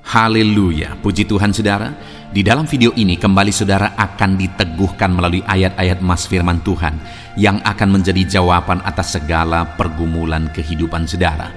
Haleluya, puji Tuhan saudara. Di dalam video ini kembali saudara akan diteguhkan melalui ayat-ayat mas firman Tuhan yang akan menjadi jawaban atas segala pergumulan kehidupan saudara.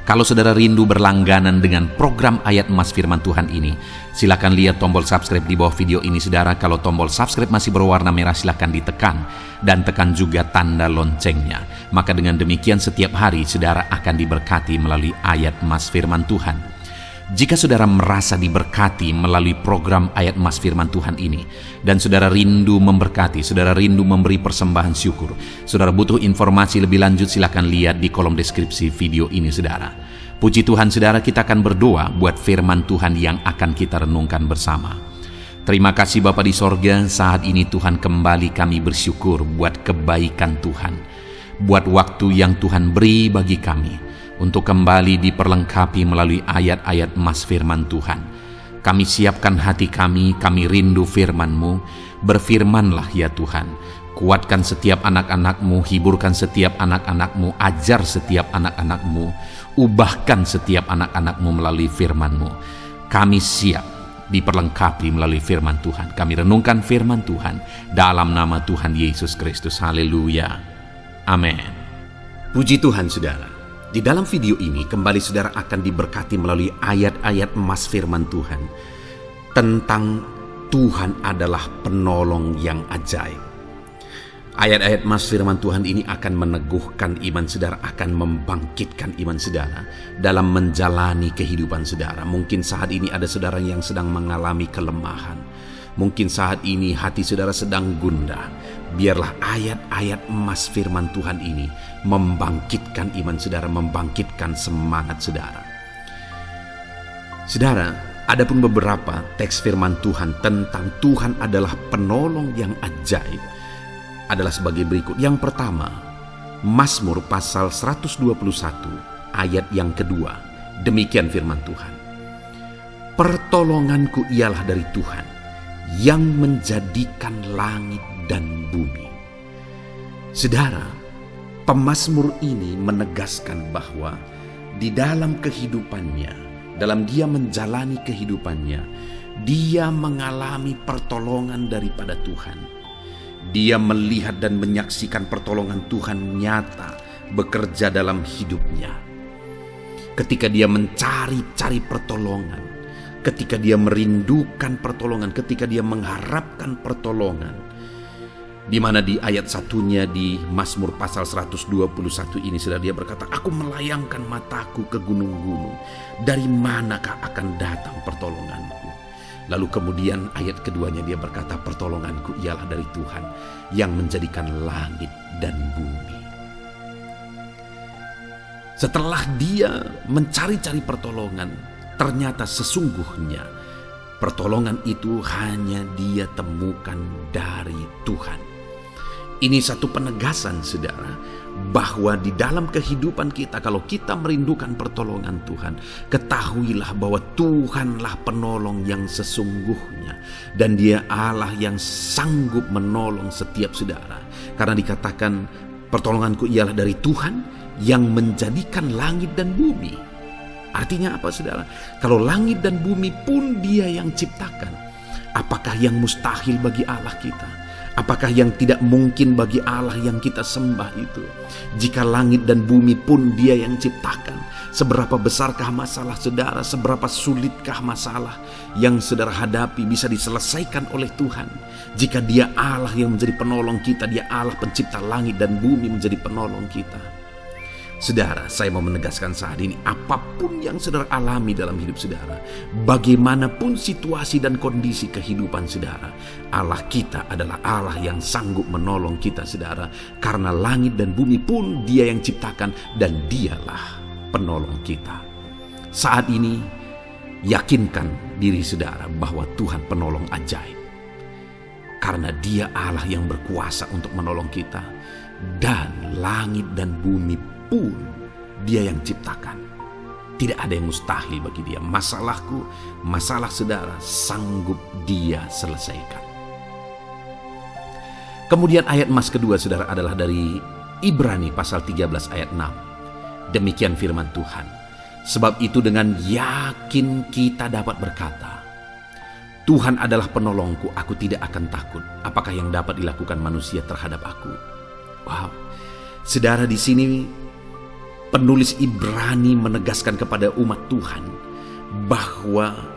Kalau saudara rindu berlangganan dengan program ayat mas firman Tuhan ini, silakan lihat tombol subscribe di bawah video ini saudara. Kalau tombol subscribe masih berwarna merah, silakan ditekan dan tekan juga tanda loncengnya. Maka dengan demikian setiap hari saudara akan diberkati melalui ayat mas firman Tuhan. Jika saudara merasa diberkati melalui program ayat mas firman Tuhan ini, dan saudara rindu memberkati, saudara rindu memberi persembahan syukur, saudara butuh informasi lebih lanjut, silakan lihat di kolom deskripsi video ini saudara. Puji Tuhan saudara, kita akan berdoa buat firman Tuhan yang akan kita renungkan bersama. Terima kasih Bapa di sorga, saat ini Tuhan kembali kami bersyukur buat kebaikan Tuhan, buat waktu yang Tuhan beri bagi kami untuk kembali diperlengkapi melalui ayat-ayat mas firman Tuhan. Kami siapkan hati kami rindu firman-Mu. Berfirmanlah ya Tuhan, kuatkan setiap anak-anak-Mu, hiburkan setiap anak-anak-Mu, ajar setiap anak-anak-Mu, ubahkan setiap anak-anak-Mu melalui firman-Mu. Kami siap diperlengkapi melalui firman Tuhan. Kami renungkan firman Tuhan dalam nama Tuhan Yesus Kristus. Haleluya, amin. Puji Tuhan saudara. Di dalam video ini kembali saudara akan diberkati melalui ayat-ayat mas firman Tuhan tentang Tuhan adalah penolong yang ajaib. Ayat-ayat mas firman Tuhan ini akan meneguhkan iman saudara, akan membangkitkan iman saudara dalam menjalani kehidupan saudara. Mungkin saat ini ada saudara yang sedang mengalami kelemahan. Mungkin saat ini hati saudara sedang gundah. Biarlah ayat-ayat emas firman Tuhan ini membangkitkan iman saudara, membangkitkan semangat saudara. Saudara, ada pun beberapa teks firman Tuhan tentang Tuhan adalah penolong yang ajaib adalah sebagai berikut. Yang pertama, Mazmur pasal 121 ayat yang kedua. Demikian firman Tuhan. Pertolonganku ialah dari Tuhan yang menjadikan langit dan bumi. Saudara, pemazmur ini menegaskan bahwa di dalam kehidupannya, dalam dia menjalani kehidupannya, dia mengalami pertolongan daripada Tuhan. Dia melihat dan menyaksikan pertolongan Tuhan nyata bekerja dalam hidupnya. Ketika dia mencari-cari pertolongan, ketika dia merindukan pertolongan, ketika dia mengharapkan pertolongan, di mana di ayat satunya di Mazmur pasal 121 ini sudah dia berkata, aku melayangkan mataku ke gunung-gunung, dari manakah akan datang pertolonganku? Lalu kemudian ayat keduanya dia berkata, pertolonganku ialah dari Tuhan yang menjadikan langit dan bumi. Setelah dia mencari-cari pertolongan, ternyata sesungguhnya pertolongan itu hanya dia temukan dari Tuhan. Ini satu penegasan saudara, bahwa di dalam kehidupan kita, kalau kita merindukan pertolongan Tuhan, ketahuilah bahwa Tuhanlah penolong yang sesungguhnya, dan dia Allah yang sanggup menolong setiap saudara. Karena dikatakan pertolonganku ialah dari Tuhan yang menjadikan langit dan bumi. Artinya apa saudara? Kalau langit dan bumi pun dia yang ciptakan, apakah yang mustahil bagi Allah kita? Apakah yang tidak mungkin bagi Allah yang kita sembah itu? Jika langit dan bumi pun dia yang ciptakan, seberapa besarkah masalah saudara? Seberapa sulitkah masalah yang saudara hadapi bisa diselesaikan oleh Tuhan? Jika dia Allah yang menjadi penolong kita, dia Allah pencipta langit dan bumi menjadi penolong kita. Saudara, saya mau menegaskan saat ini, apapun yang saudara alami dalam hidup saudara, bagaimanapun situasi dan kondisi kehidupan saudara, Allah kita adalah Allah yang sanggup menolong kita saudara, karena langit dan bumi pun dia yang ciptakan dan dialah penolong kita. Saat ini, yakinkan diri saudara bahwa Tuhan penolong ajaib, karena dia Allah yang berkuasa untuk menolong kita, dan langit dan bumi pun dia yang ciptakan. Tidak ada yang mustahil bagi dia. Masalahku, masalah saudara, sanggup dia selesaikan. Kemudian ayat mas kedua saudara adalah dari Ibrani pasal 13 ayat 6. Demikian firman Tuhan. Sebab itu dengan yakin kita dapat berkata, Tuhan adalah penolongku, aku tidak akan takut. Apakah yang dapat dilakukan manusia terhadap aku? Wow. Saudara, di sini penulis Ibrani menegaskan kepada umat Tuhan bahwa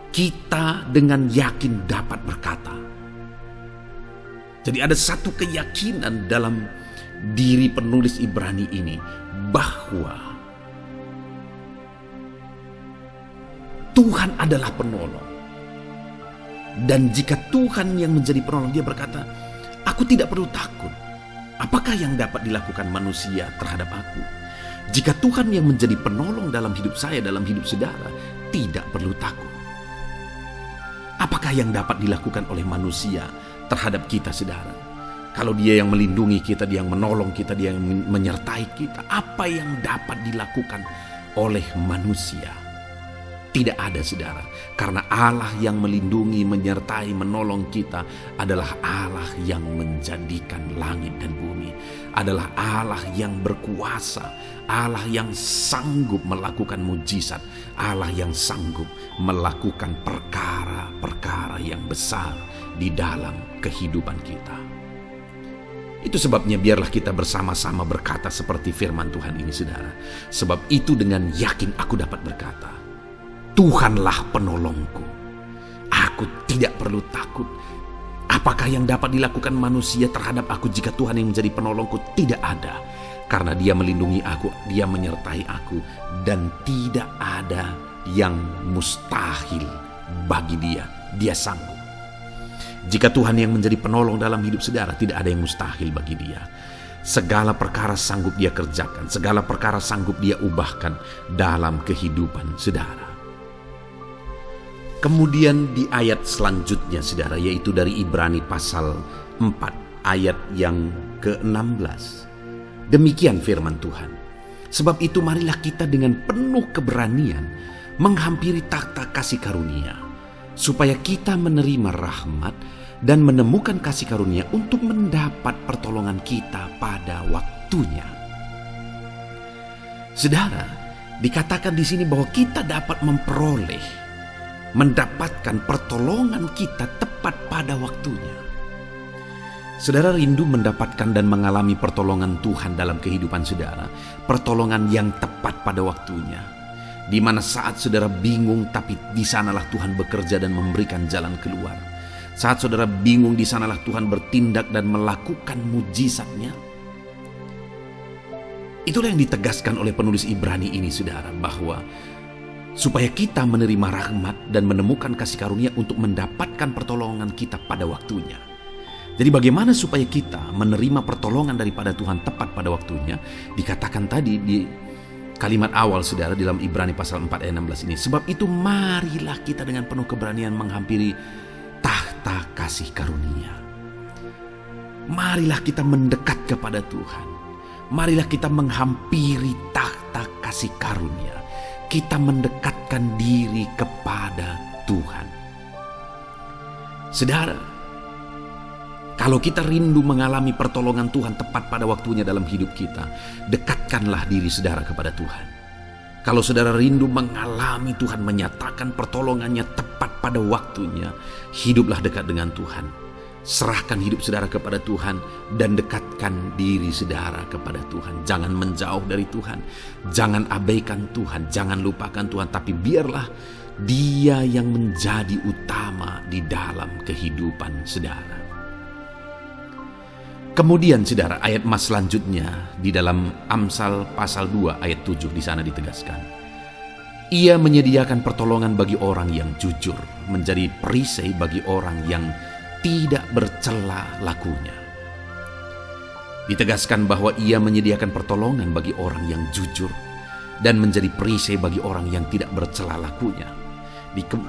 kita dengan yakin dapat berkata. Jadi ada satu keyakinan dalam diri penulis Ibrani ini bahwa Tuhan adalah penolong. Dan jika Tuhan yang menjadi penolong, dia berkata, aku tidak perlu takut. Apakah yang dapat dilakukan manusia terhadap aku? Jika Tuhan yang menjadi penolong dalam hidup saya, dalam hidup saudara, tidak perlu takut. Apakah yang dapat dilakukan oleh manusia terhadap kita, saudara? Kalau dia yang melindungi kita, dia yang menolong kita, dia yang menyertai kita, apa yang dapat dilakukan oleh manusia? Tidak ada, saudara. Karena Allah yang melindungi, menyertai, menolong kita adalah Allah yang menjadikan langit dan bumi. Adalah Allah yang berkuasa, Allah yang sanggup melakukan mujizat, Allah yang sanggup melakukan perkara-perkara yang besar di dalam kehidupan kita. Itu sebabnya biarlah kita bersama-sama berkata seperti firman Tuhan ini, saudara. Sebab itu dengan yakin aku dapat berkata, Tuhanlah penolongku, aku tidak perlu takut. Apakah yang dapat dilakukan manusia terhadap aku jika Tuhan yang menjadi penolongku? Tidak ada. Karena dia melindungi aku, dia menyertai aku, dan tidak ada yang mustahil bagi dia. Dia sanggup. Jika Tuhan yang menjadi penolong dalam hidup saudara, tidak ada yang mustahil bagi dia. Segala perkara sanggup dia kerjakan, segala perkara sanggup dia ubahkan dalam kehidupan saudara. Kemudian di ayat selanjutnya, saudara, yaitu dari Ibrani pasal 4 ayat yang ke-16. Demikian firman Tuhan. Sebab itu marilah kita dengan penuh keberanian menghampiri takhta kasih karunia, supaya kita menerima rahmat dan menemukan kasih karunia untuk mendapat pertolongan kita pada waktunya. Saudara, dikatakan di sini bahwa kita dapat mendapatkan pertolongan kita tepat pada waktunya. Saudara rindu mendapatkan dan mengalami pertolongan Tuhan dalam kehidupan saudara, pertolongan yang tepat pada waktunya, di mana saat saudara bingung, tapi di sanalah Tuhan bekerja dan memberikan jalan keluar. Saat saudara bingung, di sanalah Tuhan bertindak dan melakukan mujizatnya. Itulah yang ditegaskan oleh penulis Ibrani ini, saudara, bahwa supaya kita menerima rahmat dan menemukan kasih karunia untuk mendapatkan pertolongan kita pada waktunya. Jadi bagaimana supaya kita menerima pertolongan daripada Tuhan tepat pada waktunya? Dikatakan tadi di kalimat awal, saudara, dalam Ibrani pasal 4 ayat 16 ini. Sebab itu marilah kita dengan penuh keberanian menghampiri takhta kasih karunia. Marilah kita mendekat kepada Tuhan. Marilah kita menghampiri takhta kasih karunia. Kita mendekatkan diri kepada Tuhan. Saudara, kalau kita rindu mengalami pertolongan Tuhan tepat pada waktunya dalam hidup kita, dekatkanlah diri saudara kepada Tuhan. Kalau saudara rindu mengalami Tuhan menyatakan pertolongannya tepat pada waktunya, hiduplah dekat dengan Tuhan. Serahkan hidup saudara kepada Tuhan dan dekatkan diri saudara kepada Tuhan. Jangan menjauh dari Tuhan, jangan abaikan Tuhan, jangan lupakan Tuhan, tapi biarlah Dia yang menjadi utama di dalam kehidupan saudara. Kemudian saudara, ayat mas selanjutnya di dalam Amsal pasal 2 ayat 7 di sana ditegaskan, Ia menyediakan pertolongan bagi orang yang jujur, menjadi perisai bagi orang yang tidak bercela lakunya. Ditegaskan bahwa Ia menyediakan pertolongan bagi orang yang jujur dan menjadi perisai bagi orang yang tidak bercela lakunya.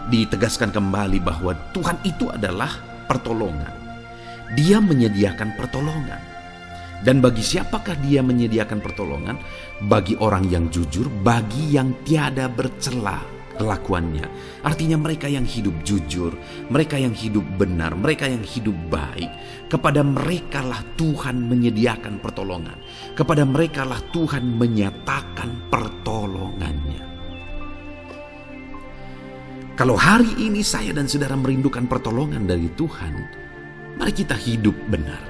Ditegaskan kembali bahwa Tuhan itu adalah pertolongan. Dia menyediakan pertolongan. Dan bagi siapakah Dia menyediakan pertolongan? Bagi orang yang jujur, bagi yang tiada bercela kelakuannya. Artinya mereka yang hidup jujur, mereka yang hidup benar, mereka yang hidup baik. Kepada merekalah Tuhan menyediakan pertolongan. Kepada merekalah Tuhan menyatakan pertolongannya. Kalau hari ini saya dan saudara merindukan pertolongan dari Tuhan, mari kita hidup benar.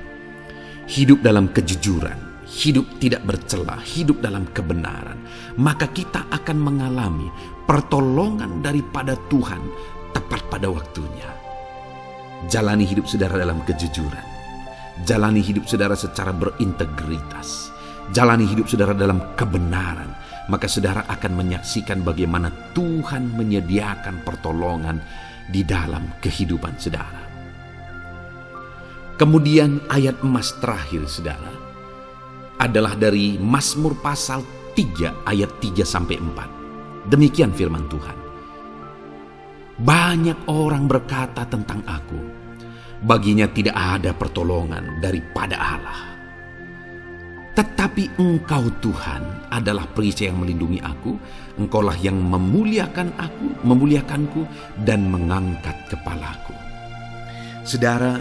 Hidup dalam kejujuran, hidup tidak bercela, hidup dalam kebenaran. Maka kita akan mengalami pertolongan daripada Tuhan tepat pada waktunya. Jalani hidup saudara dalam kejujuran. Jalani hidup saudara secara berintegritas. Jalani hidup saudara dalam kebenaran. Maka saudara akan menyaksikan bagaimana Tuhan menyediakan pertolongan di dalam kehidupan saudara. Kemudian ayat emas terakhir saudara adalah dari Mazmur pasal 3 ayat 3-4. Demikian firman Tuhan. Banyak orang berkata tentang aku, baginya tidak ada pertolongan daripada Allah. Tetapi Engkau Tuhan adalah perisai yang melindungi aku. Engkaulah yang memuliakanku dan mengangkat kepalaku. Saudara,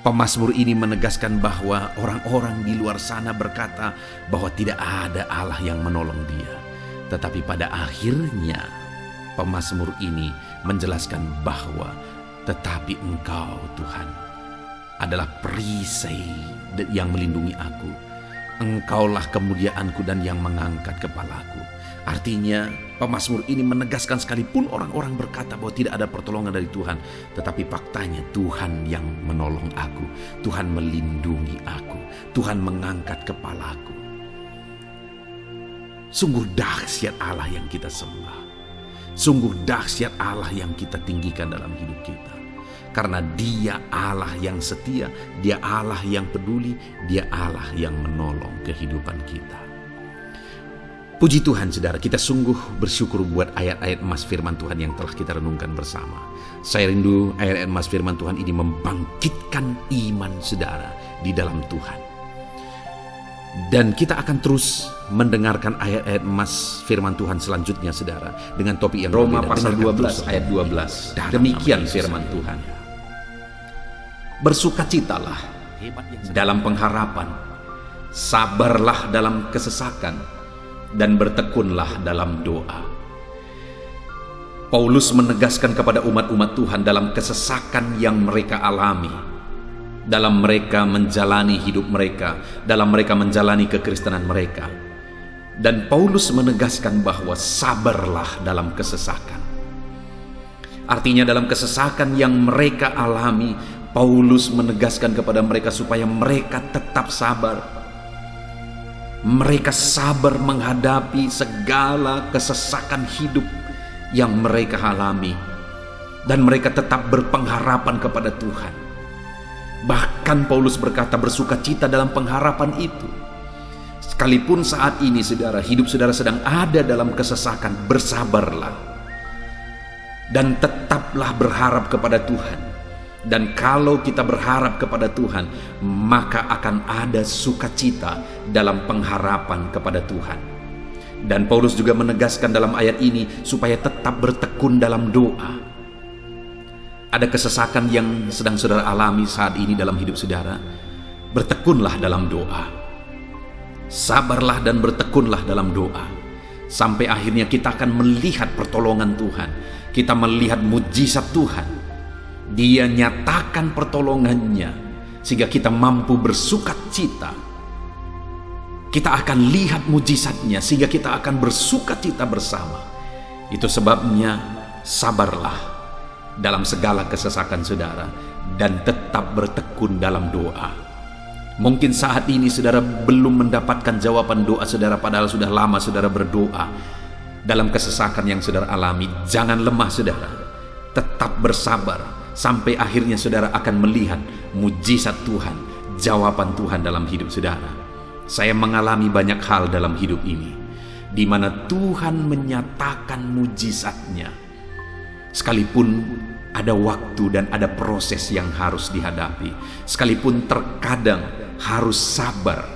pemazmur ini menegaskan bahwa orang-orang di luar sana berkata bahwa tidak ada Allah yang menolong dia. Tetapi pada akhirnya pemazmur ini menjelaskan bahwa tetapi Engkau Tuhan adalah perisai yang melindungi aku. Engkaulah kemuliaanku dan yang mengangkat kepalaku. Artinya pemazmur ini menegaskan sekalipun orang-orang berkata bahwa tidak ada pertolongan dari Tuhan, tetapi faktanya Tuhan yang menolong aku. Tuhan melindungi aku. Tuhan mengangkat kepalaku. Sungguh dahsyat Allah yang kita sembah. Sungguh dahsyat Allah yang kita tinggikan dalam hidup kita. Karena Dia Allah yang setia, Dia Allah yang peduli, Dia Allah yang menolong kehidupan kita. Puji Tuhan saudara, kita sungguh bersyukur buat ayat-ayat emas firman Tuhan yang telah kita renungkan bersama. Saya rindu ayat-ayat emas firman Tuhan ini membangkitkan iman saudara di dalam Tuhan. Dan kita akan terus mendengarkan ayat-ayat emas firman Tuhan selanjutnya saudara, dengan topik yang Roma pasal 12 ayat 12. Demikian firman Tuhan. Bersukacitalah dalam pengharapan, sabarlah dalam kesesakan, dan bertekunlah dalam doa. Paulus menegaskan kepada umat-umat Tuhan dalam kesesakan yang mereka alami, dalam mereka menjalani hidup mereka, dalam mereka menjalani kekristenan mereka. Dan Paulus menegaskan bahwa sabarlah dalam kesesakan. Artinya dalam kesesakan yang mereka alami, Paulus menegaskan kepada mereka supaya mereka tetap sabar. Mereka sabar menghadapi segala kesesakan hidup yang mereka alami. Dan mereka tetap berpengharapan kepada Tuhan. Bahkan Paulus berkata bersukacita dalam pengharapan itu. Sekalipun saat ini saudara, hidup saudara sedang ada dalam kesesakan, bersabarlah. Dan tetaplah berharap kepada Tuhan. Dan kalau kita berharap kepada Tuhan, maka akan ada sukacita dalam pengharapan kepada Tuhan. Dan Paulus juga menegaskan dalam ayat ini supaya tetap bertekun dalam doa. Ada kesesakan yang sedang saudara alami saat ini dalam hidup saudara, bertekunlah dalam doa. Sabarlah dan bertekunlah dalam doa. Sampai akhirnya kita akan melihat pertolongan Tuhan. Kita melihat mujizat Tuhan. Dia nyatakan pertolongannya sehingga kita mampu bersukacita. Kita akan lihat mujizatnya sehingga kita akan bersukacita bersama. Itu sebabnya sabarlah dalam segala kesesakan saudara dan tetap bertekun dalam doa. Mungkin saat ini saudara belum mendapatkan jawaban doa saudara, padahal sudah lama saudara berdoa dalam kesesakan yang saudara alami. Jangan lemah saudara, tetap bersabar sampai akhirnya saudara akan melihat mujizat Tuhan, jawaban Tuhan dalam hidup saudara. Saya mengalami banyak hal dalam hidup ini, di mana Tuhan menyatakan mujizatnya. Sekalipun ada waktu dan ada proses yang harus dihadapi, sekalipun terkadang harus sabar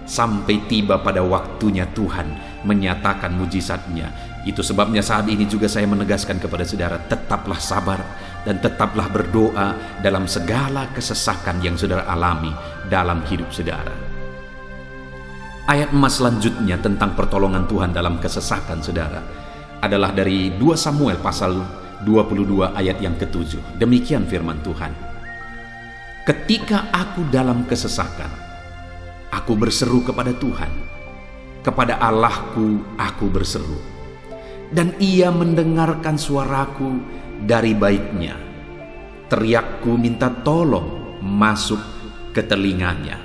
sampai tiba pada waktunya Tuhan menyatakan mujizatnya. Itu sebabnya saat ini juga saya menegaskan kepada saudara, tetaplah sabar dan tetaplah berdoa dalam segala kesesakan yang saudara alami dalam hidup saudara. Ayat emas selanjutnya tentang pertolongan Tuhan dalam kesesakan saudara adalah dari 2 Samuel pasal 22 ayat yang ke-7. Demikian firman Tuhan. Ketika aku dalam kesesakan, aku berseru kepada Tuhan, kepada Allahku aku berseru, dan Ia mendengarkan suaraku dari baitnya. Teriakku minta tolong masuk ke telinganya.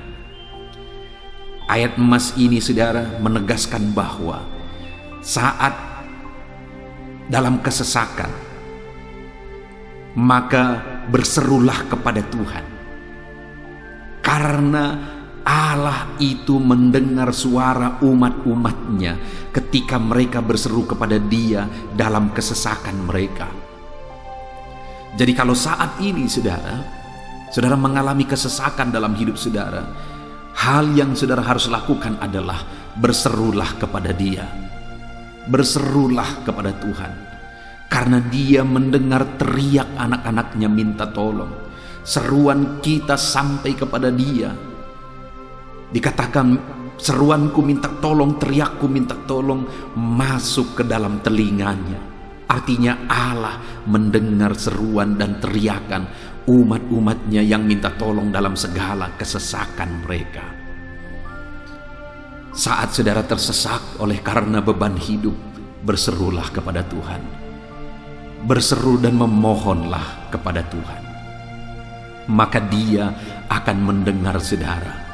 Ayat emas ini, saudara, menegaskan bahwa saat dalam kesesakan, maka berserulah kepada Tuhan, karena Allah itu mendengar suara umat-umatnya ketika mereka berseru kepada Dia dalam kesesakan mereka. Jadi kalau saat ini saudara mengalami kesesakan dalam hidup saudara, hal yang saudara harus lakukan adalah berserulah kepada Dia. Berserulah kepada Tuhan, karena Dia mendengar teriak anak-anaknya minta tolong. Seruan kita sampai kepada Dia. Dikatakan, seruanku minta tolong, teriakku minta tolong masuk ke dalam telinganya. Artinya Allah mendengar seruan dan teriakan umat-umatnya yang minta tolong dalam segala kesesakan mereka. Saat saudara tersesak oleh karena beban hidup, berserulah kepada Tuhan. Berseru dan memohonlah kepada Tuhan. Maka Dia akan mendengar saudara.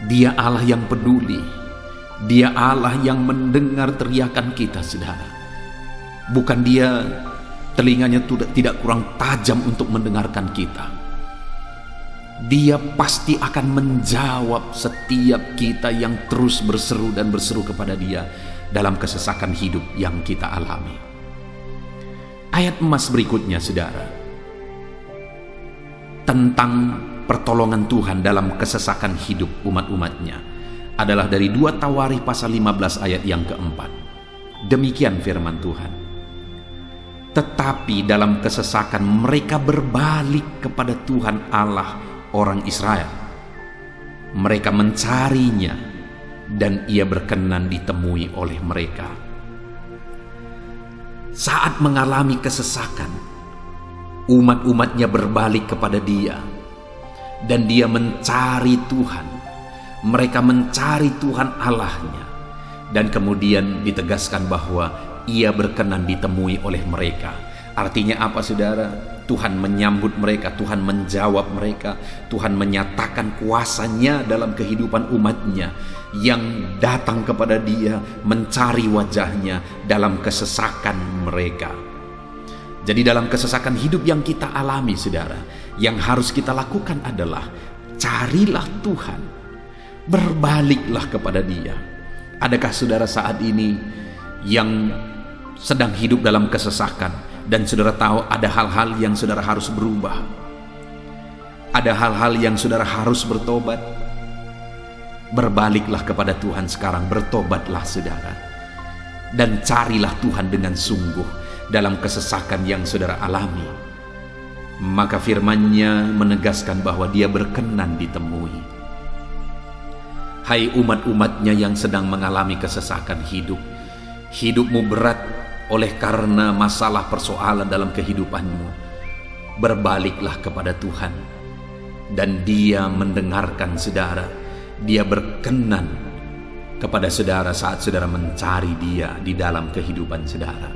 Dia Allah yang peduli. Dia Allah yang mendengar teriakan kita, saudara. Bukan Dia telinganya tidak kurang tajam untuk mendengarkan kita. Dia pasti akan menjawab setiap kita yang terus berseru dan berseru kepada Dia dalam kesesakan hidup yang kita alami. Ayat emas berikutnya, saudara, tentang pertolongan Tuhan dalam kesesakan hidup umat-umatnya adalah dari 2 Tawarikh pasal 15 ayat yang keempat. Demikian firman Tuhan. Tetapi dalam kesesakan mereka berbalik kepada Tuhan Allah orang Israel. Mereka mencarinya dan Ia berkenan ditemui oleh mereka. Saat mengalami kesesakan, umat-umatnya berbalik kepada Dia dan Dia mencari Tuhan. Mereka mencari Tuhan Allahnya, dan kemudian ditegaskan bahwa Ia berkenan ditemui oleh mereka. Artinya apa, saudara? Tuhan menyambut mereka, Tuhan menjawab mereka, Tuhan menyatakan kuasa-Nya dalam kehidupan umat-Nya yang datang kepada Dia, mencari wajah-Nya dalam kesesakan mereka. Jadi dalam kesesakan hidup yang kita alami, saudara, yang harus kita lakukan adalah carilah Tuhan, berbaliklah kepada Dia. Adakah saudara saat ini yang sedang hidup dalam kesesakan dan saudara tahu ada hal-hal yang saudara harus berubah, ada hal-hal yang saudara harus bertobat? Berbaliklah kepada Tuhan sekarang, bertobatlah saudara, dan carilah Tuhan dengan sungguh dalam kesesakan yang saudara alami. Maka firman-Nya menegaskan bahwa Dia berkenan ditemui. Hai umat-umat-Nya yang sedang mengalami kesesakan hidup, hidupmu berat oleh karena masalah persoalan dalam kehidupanmu, berbaliklah kepada Tuhan dan Dia mendengarkan saudara. Dia berkenan kepada saudara saat saudara mencari Dia di dalam kehidupan saudara.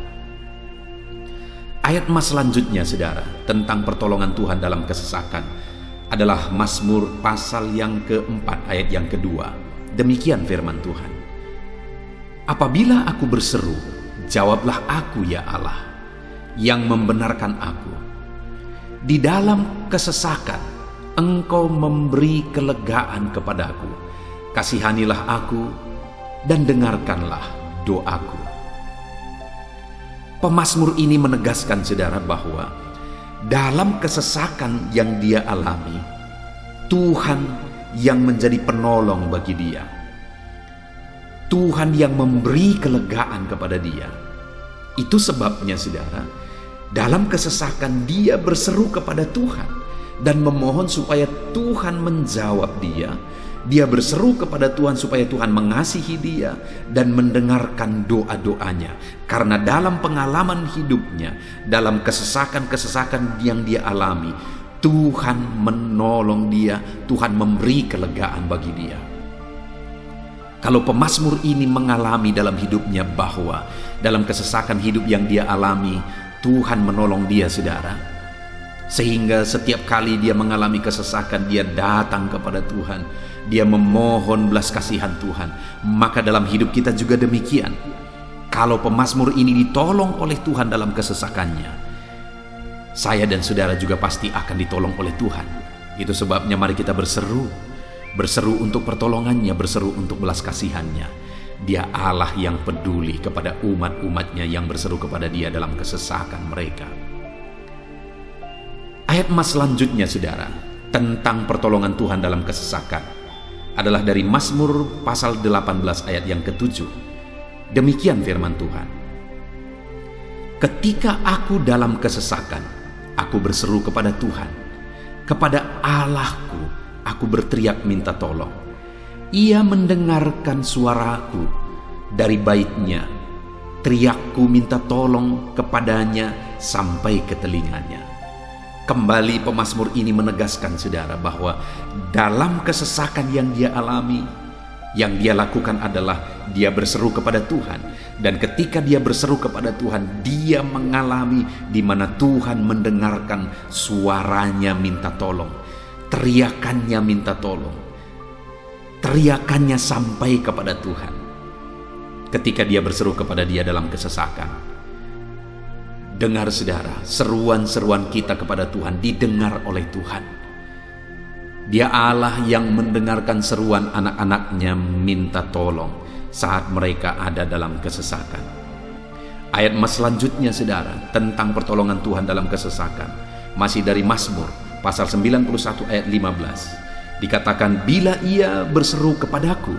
Ayat emas selanjutnya, saudara, tentang pertolongan Tuhan dalam kesesakan adalah Mazmur pasal yang keempat ayat yang kedua. Demikian firman Tuhan. Apabila aku berseru, jawablah aku ya Allah, yang membenarkan aku. Di dalam kesesakan, Engkau memberi kelegaan kepadaku. Kasihanilah aku dan dengarkanlah doaku. Pemazmur ini menegaskan saudara bahwa dalam kesesakan yang dia alami, Tuhan yang menjadi penolong bagi dia. Tuhan yang memberi kelegaan kepada dia. Itu sebabnya saudara, dalam kesesakan dia berseru kepada Tuhan dan memohon supaya Tuhan menjawab dia Dia berseru kepada Tuhan supaya Tuhan mengasihi dia dan mendengarkan doa-doanya. Karena dalam pengalaman hidupnya, dalam kesesakan-kesesakan yang dia alami, Tuhan menolong dia, Tuhan memberi kelegaan bagi dia. Kalau pemazmur ini mengalami dalam hidupnya bahwa dalam kesesakan hidup yang dia alami, Tuhan menolong dia, saudara. Sehingga setiap kali dia mengalami kesesakan, dia datang kepada Tuhan. Dia memohon belas kasihan Tuhan. Maka dalam hidup kita juga demikian. Kalau pemazmur ini ditolong oleh Tuhan dalam kesesakannya, saya dan saudara juga pasti akan ditolong oleh Tuhan. Itu sebabnya mari kita berseru untuk pertolongannya, berseru untuk belas kasihannya. Dia Allah yang peduli kepada umat-umatnya yang berseru kepada dia dalam kesesakan mereka. Ayat emas selanjutnya, saudara, tentang pertolongan Tuhan dalam kesesakan adalah dari Mazmur pasal 18 ayat yang ke-7. Demikian firman Tuhan. Ketika aku dalam kesesakan, aku berseru kepada Tuhan, kepada Allahku aku berteriak minta tolong. Ia mendengarkan suaraku dari baitnya. Teriakku minta tolong kepadanya sampai ke telinganya. Kembali pemazmur ini menegaskan, saudara, bahwa dalam kesesakan yang dia alami, yang dia lakukan adalah dia berseru kepada Tuhan. Dan ketika dia berseru kepada Tuhan, dia mengalami di mana Tuhan mendengarkan suaranya minta tolong. Teriakannya minta tolong. Teriakannya sampai kepada Tuhan. Ketika dia berseru kepada dia dalam kesesakan. Dengar, saudara, seruan-seruan kita kepada Tuhan didengar oleh Tuhan. Dia Allah yang mendengarkan seruan anak-anaknya minta tolong saat mereka ada dalam kesesakan. Ayat emas selanjutnya, saudara, tentang pertolongan Tuhan dalam kesesakan, masih dari Mazmur pasal 91 ayat 15. Dikatakan, bila ia berseru kepadaku,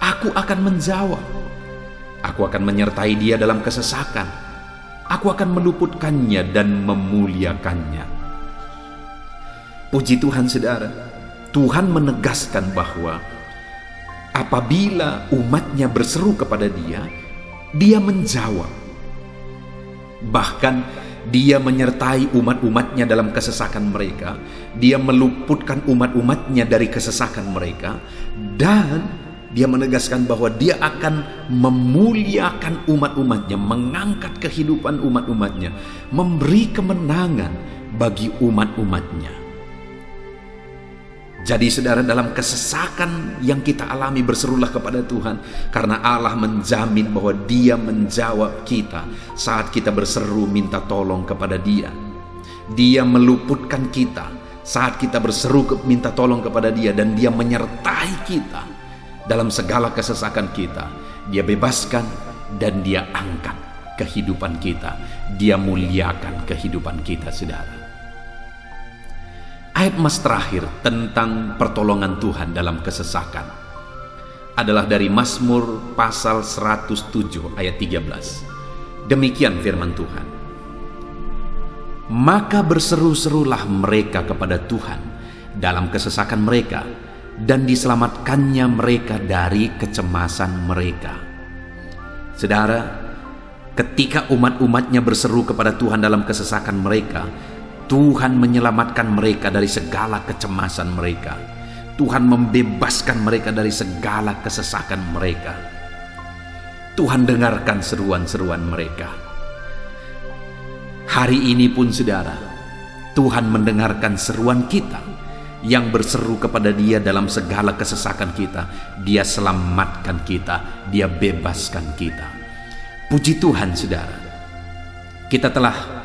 aku akan menjawab. Aku akan menyertai dia dalam kesesakan. Aku akan meluputkannya dan memuliakannya. Puji Tuhan, saudara. Tuhan menegaskan bahwa apabila umatnya berseru kepada dia, dia menjawab. Bahkan dia menyertai umat-umatnya dalam kesesakan mereka. Dia meluputkan umat-umatnya dari kesesakan mereka. Dan dia menegaskan bahwa dia akan memuliakan umat-umatnya, mengangkat kehidupan umat-umatnya, memberi kemenangan bagi umat-umatnya. Jadi, saudara, dalam kesesakan yang kita alami, berserulah kepada Tuhan, karena Allah menjamin bahwa dia menjawab kita saat kita berseru minta tolong kepada dia. Dia meluputkan kita saat kita berseru minta tolong kepada dia, dan dia menyertai kita dalam segala kesesakan kita. Dia bebaskan dan dia angkat kehidupan kita. Dia muliakan kehidupan kita, saudara. Ayat emas terakhir tentang pertolongan Tuhan dalam kesesakan adalah dari Mazmur pasal 107 ayat 13. Demikian firman Tuhan. Maka berseru-serulah mereka kepada Tuhan dalam kesesakan mereka, dan diselamatkannya mereka dari kecemasan mereka. Saudara, ketika umat-umatnya berseru kepada Tuhan dalam kesesakan mereka, Tuhan menyelamatkan mereka dari segala kecemasan mereka. Tuhan membebaskan mereka dari segala kesesakan mereka. Tuhan dengarkan seruan-seruan mereka. Hari ini pun, saudara, Tuhan mendengarkan seruan kita yang berseru kepada dia dalam segala kesesakan kita. Dia selamatkan kita, dia bebaskan kita. Puji Tuhan, saudara. Kita telah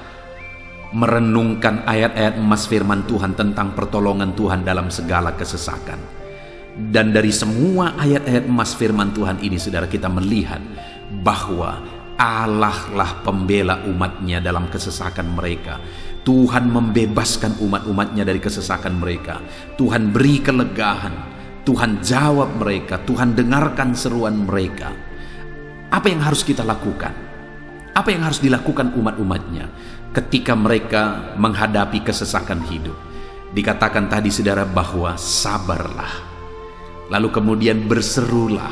merenungkan ayat-ayat emas firman Tuhan tentang pertolongan Tuhan dalam segala kesesakan. Dan dari semua ayat-ayat emas firman Tuhan ini, saudara, kita melihat bahwa Allah lah pembela umatnya dalam kesesakan mereka. Tuhan membebaskan umat-umatnya dari kesesakan mereka. Tuhan beri kelegaan. Tuhan jawab mereka. Tuhan dengarkan seruan mereka. Apa yang harus kita lakukan? Apa yang harus dilakukan umat-umatnya ketika mereka menghadapi kesesakan hidup? Dikatakan tadi, saudara, bahwa sabarlah. Lalu kemudian berserulah.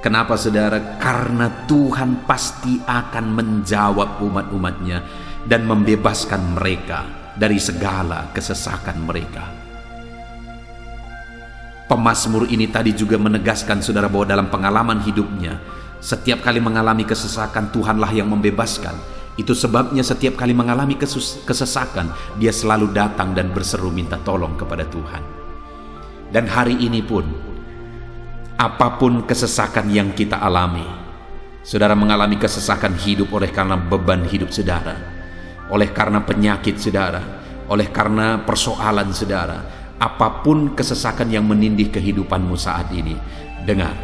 Kenapa saudara? Karena Tuhan pasti akan menjawab umat-umatnya dan membebaskan mereka dari segala kesesakan mereka. Pemazmur ini tadi juga menegaskan saudara bahwa dalam pengalaman hidupnya, setiap kali mengalami kesesakan, Tuhanlah yang membebaskan. Itu sebabnya setiap kali mengalami kesesakan, dia selalu datang dan berseru minta tolong kepada Tuhan. Dan hari ini pun, apapun kesesakan yang kita alami, saudara mengalami kesesakan hidup oleh karena beban hidup saudara, oleh karena penyakit saudara, oleh karena persoalan saudara, apapun kesesakan yang menindih kehidupanmu saat ini, dengar,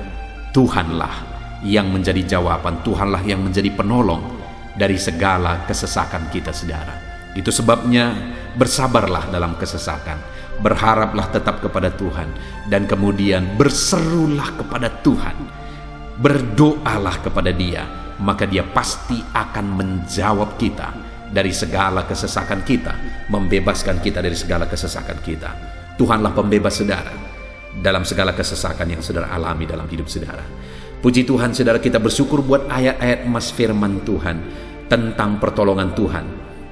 Tuhanlah yang menjadi jawaban, Tuhanlah yang menjadi penolong dari segala kesesakan kita saudara. Itu sebabnya bersabarlah dalam kesesakan, berharaplah tetap kepada Tuhan, dan kemudian berserulah kepada Tuhan, berdoalah kepada Dia, maka Dia pasti akan menjawab kita dari segala kesesakan kita, membebaskan kita dari segala kesesakan kita. Tuhanlah pembebas saudara dalam segala kesesakan yang saudara alami dalam hidup saudara. Puji Tuhan saudara, kita bersyukur buat ayat-ayat emas firman Tuhan tentang pertolongan Tuhan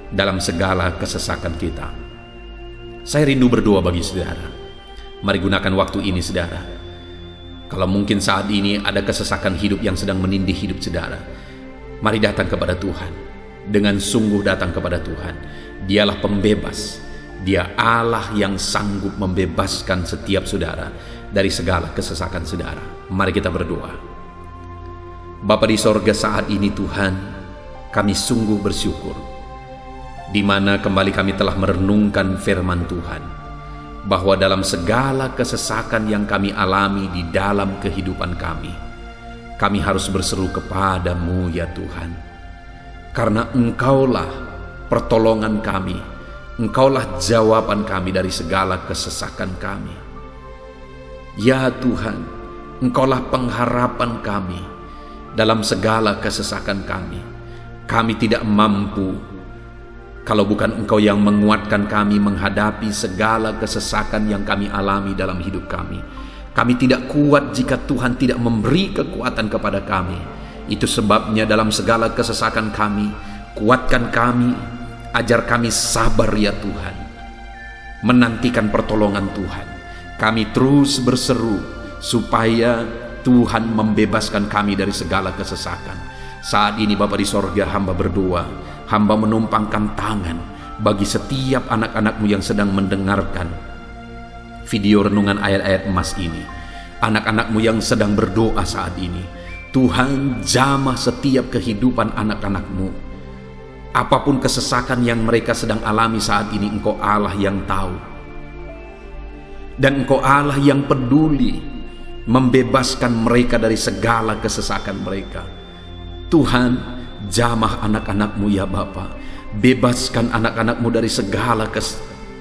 dalam segala kesesakan kita. Saya rindu berdoa bagi saudara. Mari gunakan waktu ini saudara. Kalau mungkin saat ini ada kesesakan hidup yang sedang menindih hidup saudara, mari datang kepada Tuhan. Dengan sungguh datang kepada Tuhan. Dialah pembebas. Dia Allah yang sanggup membebaskan setiap saudara dari segala kesesakan saudara. Mari kita berdoa. Bapa di sorga, saat ini Tuhan, kami sungguh bersyukur di mana kembali kami telah merenungkan firman Tuhan, bahwa dalam segala kesesakan yang kami alami di dalam kehidupan kami harus berseru kepadamu ya Tuhan, karena Engkaulah pertolongan kami, Engkaulah jawaban kami dari segala kesesakan kami. Ya Tuhan, Engkaulah pengharapan kami dalam segala kesesakan kami. Kami tidak mampu kalau bukan Engkau yang menguatkan kami menghadapi segala kesesakan yang kami alami dalam hidup kami. Kami tidak kuat jika Tuhan tidak memberi kekuatan kepada kami. Itu sebabnya dalam segala kesesakan kami, kuatkan kami, ajar kami sabar ya Tuhan, menantikan pertolongan Tuhan. Kami terus berseru supaya Tuhan membebaskan kami dari segala kesesakan. Saat ini Bapa di sorga, hamba berdoa, hamba menumpangkan tangan bagi setiap anak-anak-Mu yang sedang mendengarkan video renungan ayat-ayat emas ini. Anak-anak-Mu yang sedang berdoa saat ini, Tuhan jamah setiap kehidupan anak-anak-Mu. Apapun kesesakan yang mereka sedang alami saat ini, Engkau Allah yang tahu. Dan Engkau Allah yang peduli membebaskan mereka dari segala kesesakan mereka. Tuhan, jamah anak-anak-Mu ya Bapa. Bebaskan anak-anak-Mu dari segala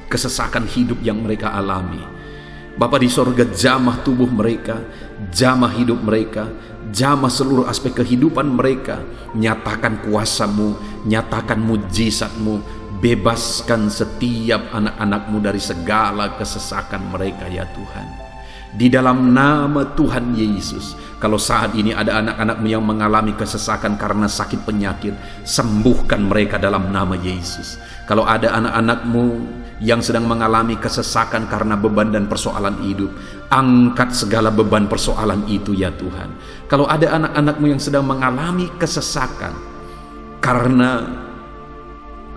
kesesakan hidup yang mereka alami. Bapa di sorga, jamah tubuh mereka, jamah hidup mereka, jamah seluruh aspek kehidupan mereka. Nyatakan kuasa-Mu, nyatakan mujizat-Mu, bebaskan setiap anak-anak-Mu dari segala kesesakan mereka ya Tuhan. Di dalam nama Tuhan Yesus, kalau saat ini ada anak-anak-Mu yang mengalami kesesakan karena sakit penyakit, sembuhkan mereka dalam nama Yesus. Kalau ada anak-anak-Mu yang sedang mengalami kesesakan karena beban dan persoalan hidup, angkat segala beban persoalan itu ya Tuhan. Kalau ada anak-anak-Mu yang sedang mengalami kesesakan karena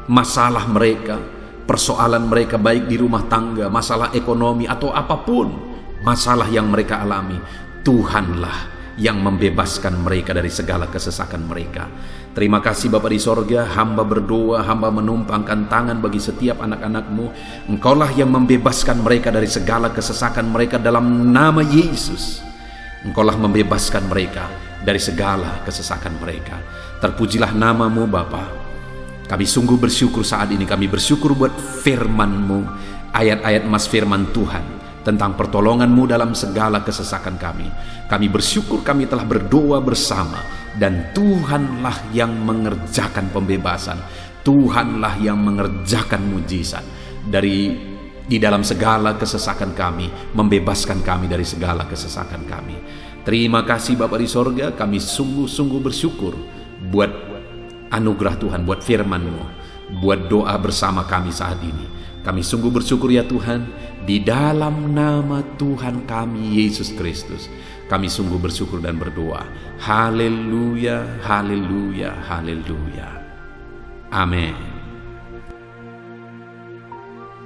masalah mereka, persoalan mereka baik di rumah tangga, masalah ekonomi atau apapun masalah yang mereka alami, Tuhanlah yang membebaskan mereka dari segala kesesakan mereka. Terima kasih Bapa di sorga, hamba berdoa, hamba menumpangkan tangan bagi setiap anak-anak-Mu. Engkaulah yang membebaskan mereka dari segala kesesakan mereka dalam nama Yesus. Engkaulah membebaskan mereka dari segala kesesakan mereka. Terpujilah nama-Mu Bapa. Kami sungguh bersyukur saat ini, kami bersyukur buat firman-Mu, ayat-ayat emas firman Tuhan tentang pertolongan-Mu dalam segala kesesakan kami. Kami bersyukur kami telah berdoa bersama, dan Tuhanlah yang mengerjakan pembebasan, Tuhanlah yang mengerjakan mujizat dari di dalam segala kesesakan kami, membebaskan kami dari segala kesesakan kami. Terima kasih Bapa di sorga, kami sungguh-sungguh bersyukur buat anugerah Tuhan, buat firman-Mu, buat doa bersama kami saat ini. Kami sungguh bersyukur ya Tuhan, di dalam nama Tuhan kami Yesus Kristus, kami sungguh bersyukur dan berdoa. Haleluya, haleluya, haleluya. Amin.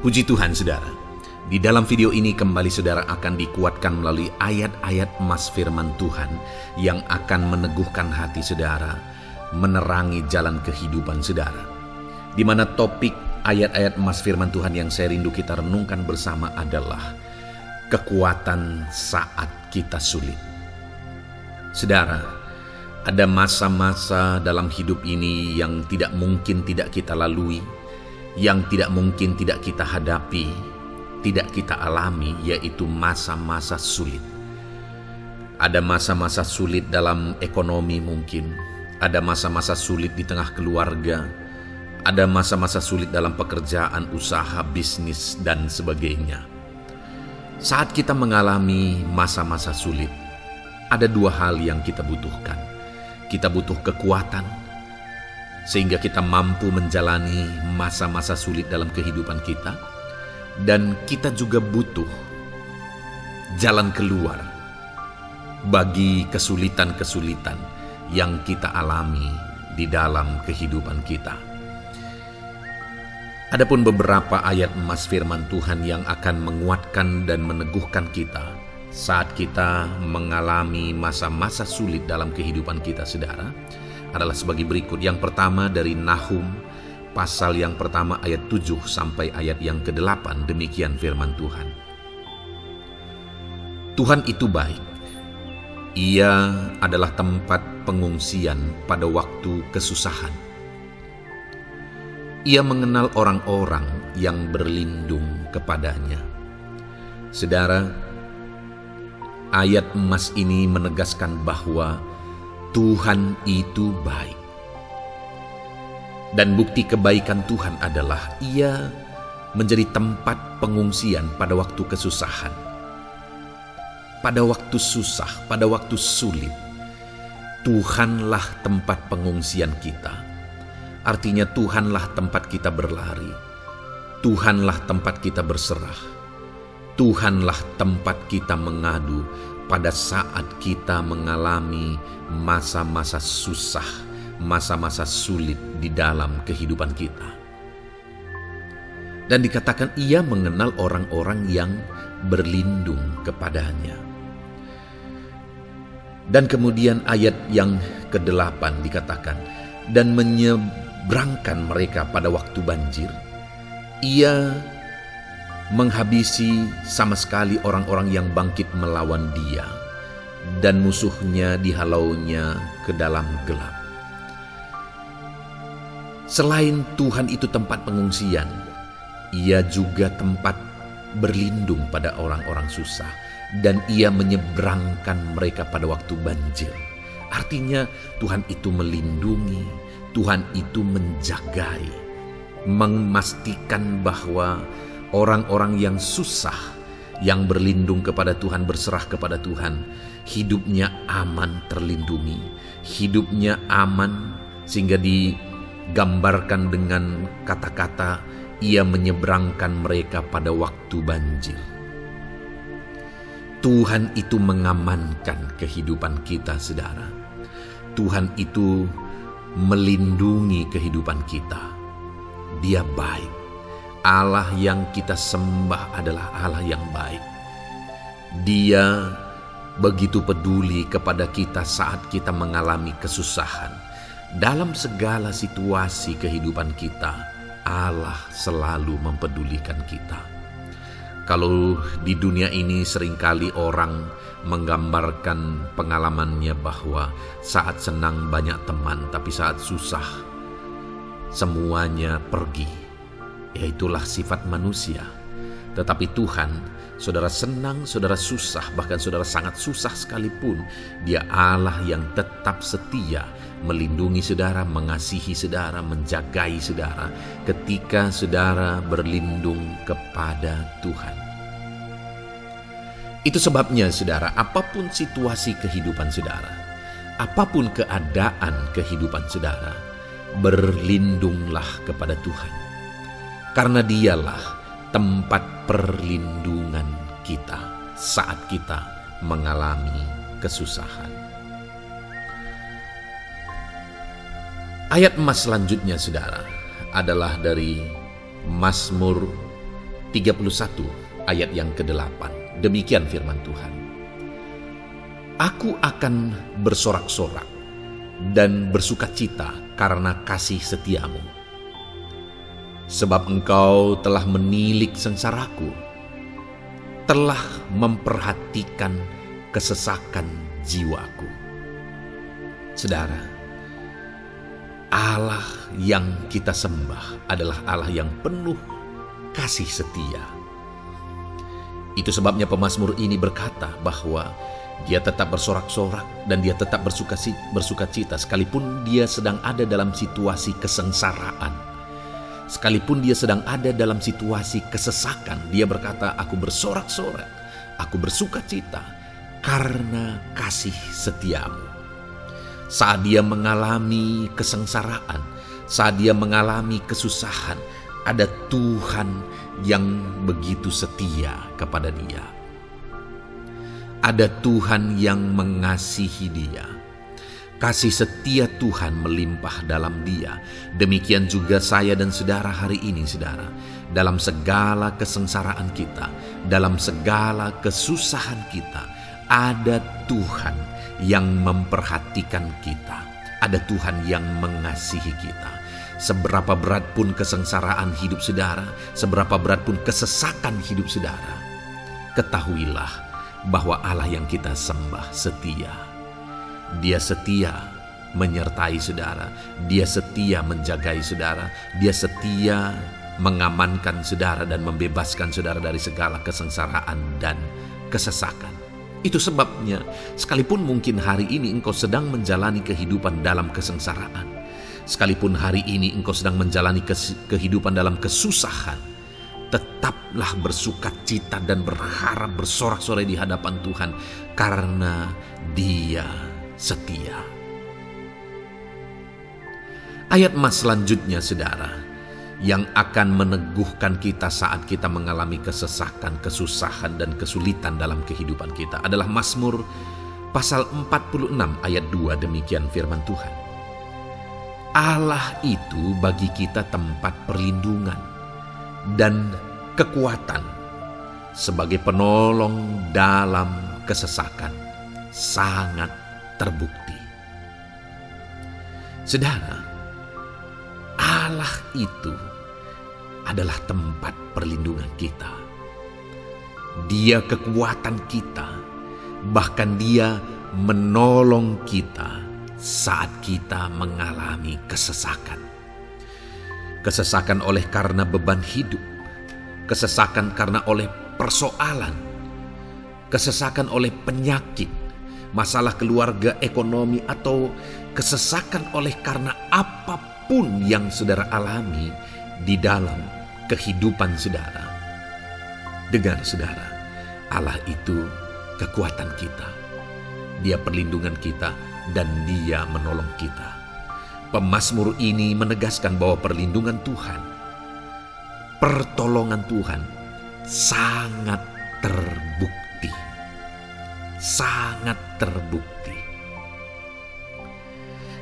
Puji Tuhan saudara, di dalam video ini kembali saudara akan dikuatkan melalui ayat-ayat emas firman Tuhan yang akan meneguhkan hati saudara, menerangi jalan kehidupan saudara. Di mana topik ayat-ayat emas firman Tuhan yang saya rindu kita renungkan bersama adalah kekuatan saat kita sulit. Saudara, ada masa-masa dalam hidup ini yang tidak mungkin tidak kita lalui, yang tidak mungkin tidak kita hadapi, tidak kita alami, yaitu masa-masa sulit. Ada masa-masa sulit dalam ekonomi mungkin, ada masa-masa sulit di tengah keluarga, ada masa-masa sulit dalam pekerjaan, usaha, bisnis, dan sebagainya. Saat kita mengalami masa-masa sulit, ada dua hal yang kita butuhkan. Kita butuh kekuatan, sehingga kita mampu menjalani masa-masa sulit dalam kehidupan kita. Dan kita juga butuh jalan keluar bagi kesulitan-kesulitan yang kita alami di dalam kehidupan kita. Adapun beberapa ayat emas firman Tuhan yang akan menguatkan dan meneguhkan kita saat kita mengalami masa-masa sulit dalam kehidupan kita saudara, adalah sebagai berikut. Yang pertama dari Nahum pasal yang pertama ayat 7 sampai ayat yang ke-8, demikian firman Tuhan. Tuhan itu baik. Ia adalah tempat pengungsian pada waktu kesusahan. Ia mengenal orang-orang yang berlindung kepadanya. Saudara, ayat emas ini menegaskan bahwa Tuhan itu baik. Dan bukti kebaikan Tuhan adalah Ia menjadi tempat pengungsian pada waktu kesusahan. Pada waktu susah, pada waktu sulit, Tuhanlah tempat pengungsian kita. Artinya Tuhanlah tempat kita berlari, Tuhanlah tempat kita berserah, Tuhanlah tempat kita mengadu pada saat kita mengalami masa-masa susah, masa-masa sulit di dalam kehidupan kita. Dan dikatakan Ia mengenal orang-orang yang berlindung kepadanya. Dan kemudian ayat yang ke-8 dikatakan, dan menyeberangkan mereka pada waktu banjir. Ia menghabisi sama sekali orang-orang yang bangkit melawan Dia, dan musuhnya dihalaunya ke dalam gelap. Selain Tuhan itu tempat pengungsian, Ia juga tempat berlindung pada orang-orang susah, dan Ia menyeberangkan mereka pada waktu banjir. Artinya Tuhan itu melindungi, Tuhan itu menjagai, memastikan bahwa orang-orang yang susah, yang berlindung kepada Tuhan, berserah kepada Tuhan, hidupnya aman, terlindungi, hidupnya aman, sehingga digambarkan dengan kata-kata Ia menyeberangkan mereka pada waktu banjir. Tuhan itu mengamankan kehidupan kita, saudara. Tuhan itu melindungi kehidupan kita. Dia baik. Allah yang kita sembah adalah Allah yang baik. Dia begitu peduli kepada kita saat kita mengalami kesusahan. Dalam segala situasi kehidupan kita, Allah selalu mempedulikan kita. Kalau di dunia ini seringkali orang menggambarkan pengalamannya bahwa saat senang banyak teman, tapi saat susah semuanya pergi. Ya, itulah sifat manusia. Tetapi Tuhan Saudara senang, saudara susah, bahkan saudara sangat susah sekalipun, Dia Allah yang tetap setia melindungi saudara, mengasihi saudara, menjagai saudara ketika saudara berlindung kepada Tuhan. Itu sebabnya saudara, apapun situasi kehidupan saudara, apapun keadaan kehidupan saudara, berlindunglah kepada Tuhan. Karena Dialah tempat perlindungan kita saat kita mengalami kesusahan. Ayat emas selanjutnya saudara adalah dari Mazmur 31 ayat yang ke-8. Demikian firman Tuhan. Aku akan bersorak-sorak dan bersukacita karena kasih setiamu. Sebab Engkau telah menilik sengsaraku, telah memperhatikan kesesakan jiwaku. Saudara, Allah yang kita sembah adalah Allah yang penuh kasih setia. Itu sebabnya pemazmur ini berkata bahwa dia tetap bersorak-sorak dan dia tetap bersukacita sekalipun dia sedang ada dalam situasi kesengsaraan. Sekalipun dia sedang ada dalam situasi kesesakan, dia berkata, aku bersorak-sorak, aku bersukacita karena kasih setiamu. Saat dia mengalami kesengsaraan, saat dia mengalami kesusahan, ada Tuhan yang begitu setia kepada dia. Ada Tuhan yang mengasihi dia. Kasih setia Tuhan melimpah dalam dia. Demikian juga saya dan saudara hari ini saudara. Dalam segala kesengsaraan kita, dalam segala kesusahan kita, ada Tuhan yang memperhatikan kita. Ada Tuhan yang mengasihi kita. Seberapa berat pun kesengsaraan hidup saudara, seberapa berat pun kesesakan hidup saudara, ketahuilah bahwa Allah yang kita sembah setia. Dia setia menyertai saudara, Dia setia menjagai saudara, Dia setia mengamankan saudara dan membebaskan saudara dari segala kesengsaraan dan kesesakan. Itu sebabnya sekalipun mungkin hari ini engkau sedang menjalani kehidupan dalam kesengsaraan, sekalipun hari ini engkau sedang menjalani kehidupan dalam kesusahan, tetaplah bersukacita dan berharap bersorak-sorai di hadapan Tuhan karena Dia setia. Ayat emas selanjutnya saudara, yang akan meneguhkan kita saat kita mengalami kesesakan, kesusahan dan kesulitan dalam kehidupan kita adalah Mazmur pasal 46 ayat 2. Demikian firman Tuhan. Allah itu bagi kita tempat perlindungan dan kekuatan sebagai penolong dalam kesesakan, sangat terbukti. Saudara, Allah itu adalah tempat perlindungan kita. Dia kekuatan kita, bahkan Dia menolong kita saat kita mengalami kesesakan. Kesesakan oleh karena beban hidup, kesesakan karena oleh persoalan, kesesakan oleh penyakit, masalah keluarga, ekonomi, atau kesesakan oleh karena apapun yang saudara alami di dalam kehidupan saudara. Dengar saudara, Allah itu kekuatan kita. Dia perlindungan kita dan Dia menolong kita. Pemazmur ini menegaskan bahwa perlindungan Tuhan, pertolongan Tuhan sangat terbukti. Sangat terbukti.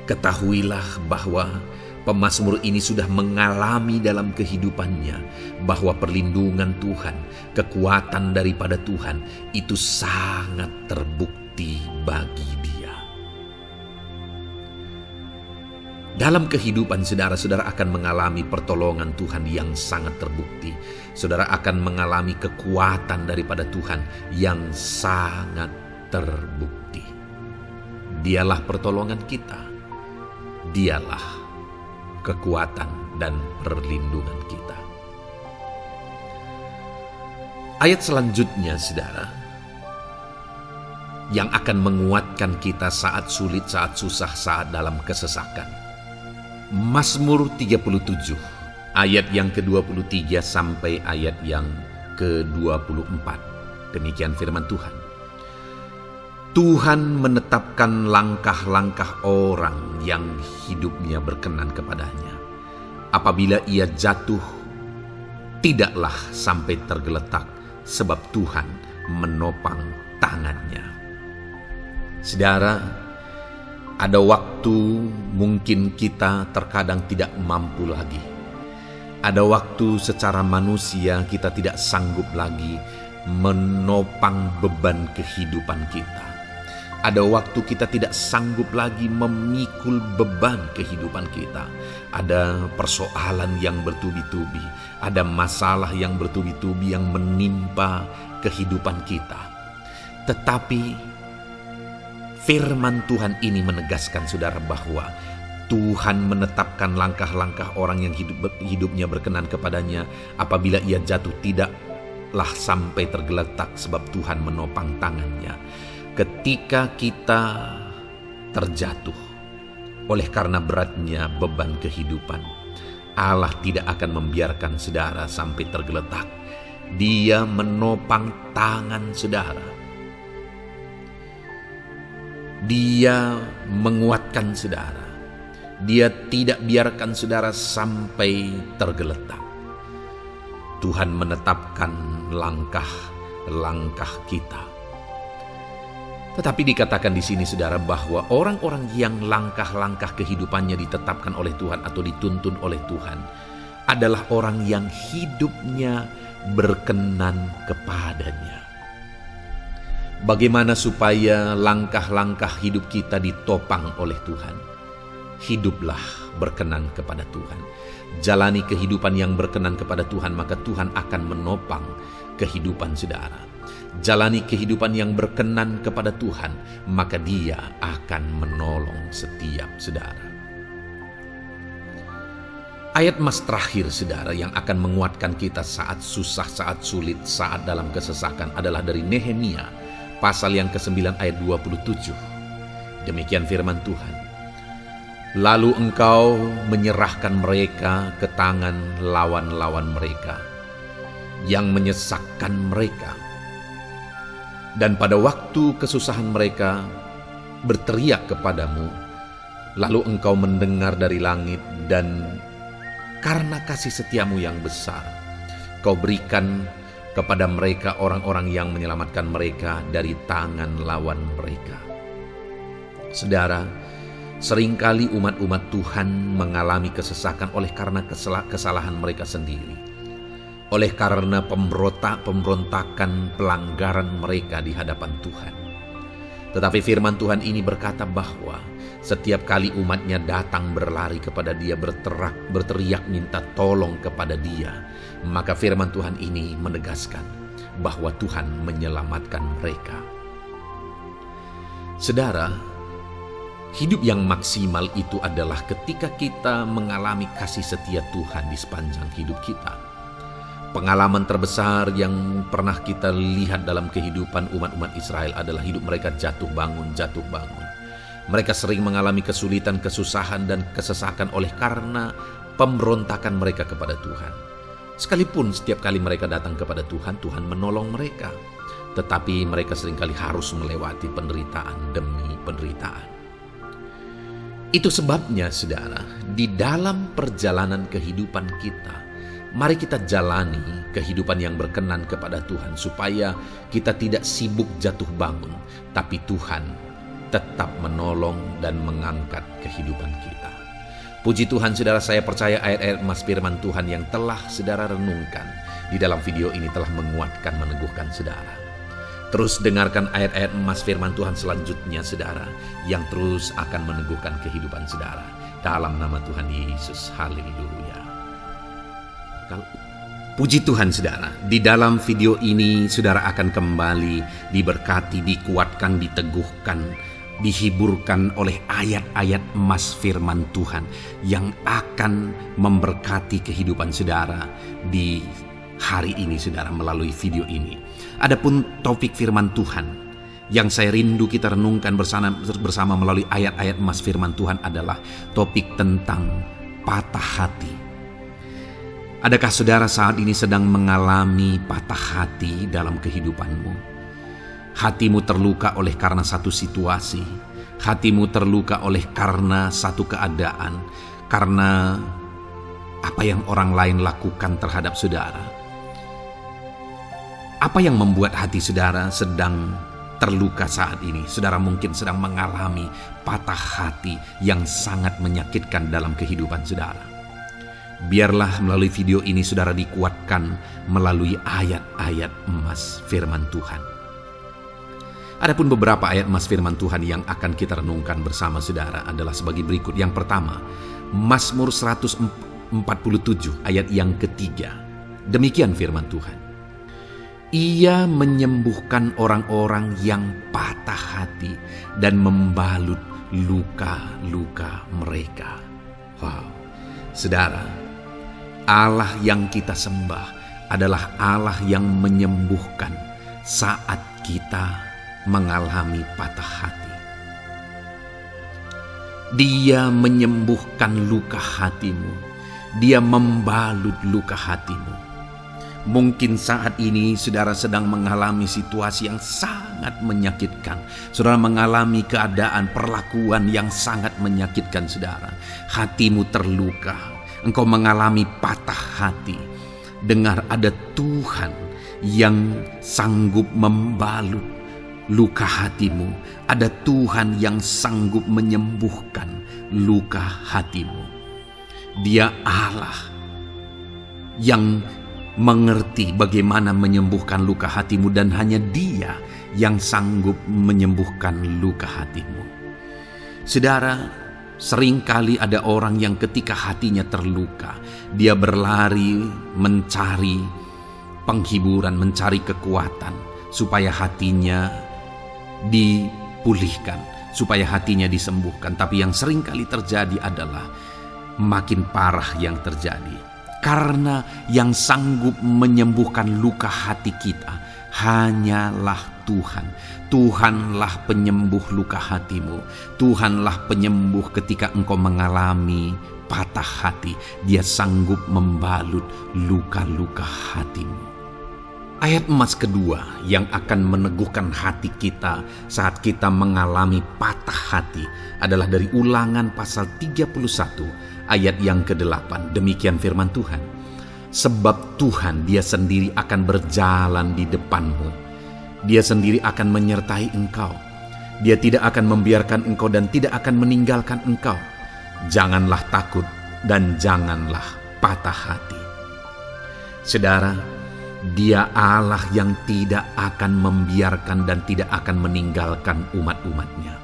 Ketahuilah bahwa pemazmur ini sudah mengalami dalam kehidupannya bahwa perlindungan Tuhan, kekuatan daripada Tuhan itu sangat terbukti bagi dia. Dalam kehidupan saudara akan mengalami pertolongan Tuhan yang sangat terbukti. Saudara akan mengalami kekuatan daripada Tuhan yang sangat terbukti. Dialah pertolongan kita. Dialah kekuatan dan perlindungan kita. Ayat selanjutnya, saudara, yang akan menguatkan kita saat sulit, saat susah, saat dalam kesesakan. Mazmur 37, ayat yang ke-23 sampai ayat yang ke-24. Demikian firman Tuhan. Tuhan menetapkan langkah-langkah orang yang hidupnya berkenan kepadanya. Apabila ia jatuh, tidaklah sampai tergeletak, sebab Tuhan menopang tangannya. Saudara, ada waktu mungkin kita terkadang tidak mampu lagi. Ada waktu secara manusia kita tidak sanggup lagi menopang beban kehidupan kita. Ada waktu kita tidak sanggup lagi memikul beban kehidupan kita. Ada persoalan yang bertubi-tubi, ada masalah yang bertubi-tubi yang menimpa kehidupan kita. Tetapi firman Tuhan ini menegaskan, saudara, bahwa Tuhan menetapkan langkah-langkah orang yang hidupnya berkenan kepadanya. Apabila ia jatuh, tidaklah sampai tergeletak, sebab Tuhan menopang tangannya. Ketika kita terjatuh oleh karena beratnya beban kehidupan, Allah tidak akan membiarkan saudara sampai tergeletak. Dia menopang tangan saudara. Dia menguatkan saudara. Dia tidak biarkan saudara sampai tergeletak. Tuhan menetapkan langkah-langkah kita. Tetapi dikatakan di sini, saudara, bahwa orang-orang yang langkah-langkah kehidupannya ditetapkan oleh Tuhan atau dituntun oleh Tuhan adalah orang yang hidupnya berkenan kepadanya. Bagaimana supaya langkah-langkah hidup kita ditopang oleh Tuhan? Hiduplah berkenan kepada Tuhan. Jalani kehidupan yang berkenan kepada Tuhan, maka Tuhan akan menopang kehidupan saudara. Jalani kehidupan yang berkenan kepada Tuhan, maka Dia akan menolong setiap saudara. Ayat mas terakhir, saudara, yang akan menguatkan kita saat susah, saat sulit, saat dalam kesesakan adalah dari Nehemia, pasal yang ke-9 ayat 27. Demikian firman Tuhan. Lalu engkau menyerahkan mereka ke tangan lawan-lawan mereka yang menyesakkan mereka. Dan pada waktu kesusahan mereka berteriak kepadamu, lalu engkau mendengar dari langit, dan karena kasih setiamu yang besar, kau berikan kepada mereka orang-orang yang menyelamatkan mereka dari tangan lawan mereka. Saudara, seringkali umat-umat Tuhan mengalami kesesakan oleh karena kesalahan mereka sendiri. Oleh karena pemberontakan, pelanggaran mereka di hadapan Tuhan. Tetapi firman Tuhan ini berkata bahwa setiap kali umatnya datang berlari kepada Dia, berteriak minta tolong kepada Dia, maka firman Tuhan ini menegaskan bahwa Tuhan menyelamatkan mereka. Saudara, hidup yang maksimal itu adalah ketika kita mengalami kasih setia Tuhan di sepanjang hidup kita. Pengalaman terbesar yang pernah kita lihat dalam kehidupan umat-umat Israel adalah hidup mereka jatuh bangun. Mereka sering mengalami kesulitan, kesusahan, dan kesesakan oleh karena pemberontakan mereka kepada Tuhan. Sekalipun setiap kali mereka datang kepada Tuhan, Tuhan menolong mereka. Tetapi mereka seringkali harus melewati penderitaan demi penderitaan. Itu sebabnya, saudara, di dalam perjalanan kehidupan kita, mari kita jalani kehidupan yang berkenan kepada Tuhan, supaya kita tidak sibuk jatuh bangun, tapi Tuhan tetap menolong dan mengangkat kehidupan kita. Puji Tuhan, saudara, saya percaya ayat-ayat emas firman Tuhan yang telah saudara renungkan di dalam video ini telah menguatkan, meneguhkan saudara. Terus dengarkan ayat-ayat emas firman Tuhan selanjutnya, saudara, yang terus akan meneguhkan kehidupan saudara. Dalam nama Tuhan Yesus, haleluya. Puji Tuhan, saudara, di dalam video ini saudara akan kembali diberkati, dikuatkan, diteguhkan, dihiburkan oleh ayat-ayat emas firman Tuhan yang akan memberkati kehidupan saudara di hari ini saudara melalui video ini. Adapun topik firman Tuhan yang saya rindu kita renungkan bersama melalui ayat-ayat emas firman Tuhan adalah topik tentang patah hati. Adakah saudara saat ini sedang mengalami patah hati dalam kehidupanmu? Hatimu terluka oleh karena satu situasi, hatimu terluka oleh karena satu keadaan, karena apa yang orang lain lakukan terhadap saudara. Apa yang membuat hati saudara sedang terluka saat ini? Saudara mungkin sedang mengalami patah hati yang sangat menyakitkan dalam kehidupan saudara. Biarlah melalui video ini saudara dikuatkan melalui ayat-ayat emas firman Tuhan. Adapun beberapa ayat emas firman Tuhan yang akan kita renungkan bersama saudara adalah sebagai berikut. Yang pertama, Mazmur 147 ayat yang ketiga. Demikian firman Tuhan. Ia menyembuhkan orang-orang yang patah hati dan membalut luka-luka mereka. Wow, saudara, Allah yang kita sembah adalah Allah yang menyembuhkan saat kita mengalami patah hati. Dia menyembuhkan luka hatimu. Dia membalut luka hatimu. Mungkin saat ini saudara sedang mengalami situasi yang sangat menyakitkan. Saudara mengalami keadaan perlakuan yang sangat menyakitkan saudara. Hatimu terluka. Engkau mengalami patah hati. Dengar, ada Tuhan yang sanggup membalut luka hatimu. Ada Tuhan yang sanggup menyembuhkan luka hatimu. Dia Allah yang mengerti bagaimana menyembuhkan luka hatimu, dan hanya Dia yang sanggup menyembuhkan luka hatimu. Saudara, seringkali ada orang yang ketika hatinya terluka, dia berlari mencari penghiburan, mencari kekuatan supaya hatinya dipulihkan, supaya hatinya disembuhkan. Tapi yang sering kali terjadi adalah makin parah yang terjadi. Karena yang sanggup menyembuhkan luka hati kita hanyalah Tuhan. Tuhanlah penyembuh luka hatimu. Tuhanlah penyembuh ketika engkau mengalami patah hati. Dia sanggup membalut luka-luka hatimu. Ayat emas kedua yang akan meneguhkan hati kita saat kita mengalami patah hati adalah dari Ulangan pasal 31 ayat yang ke-8. Demikian firman Tuhan. Sebab Tuhan Dia sendiri akan berjalan di depanmu. Dia sendiri akan menyertai engkau. Dia tidak akan membiarkan engkau dan tidak akan meninggalkan engkau. Janganlah takut dan janganlah patah hati. Saudara, Dia Allah yang tidak akan membiarkan dan tidak akan meninggalkan umat-umatnya.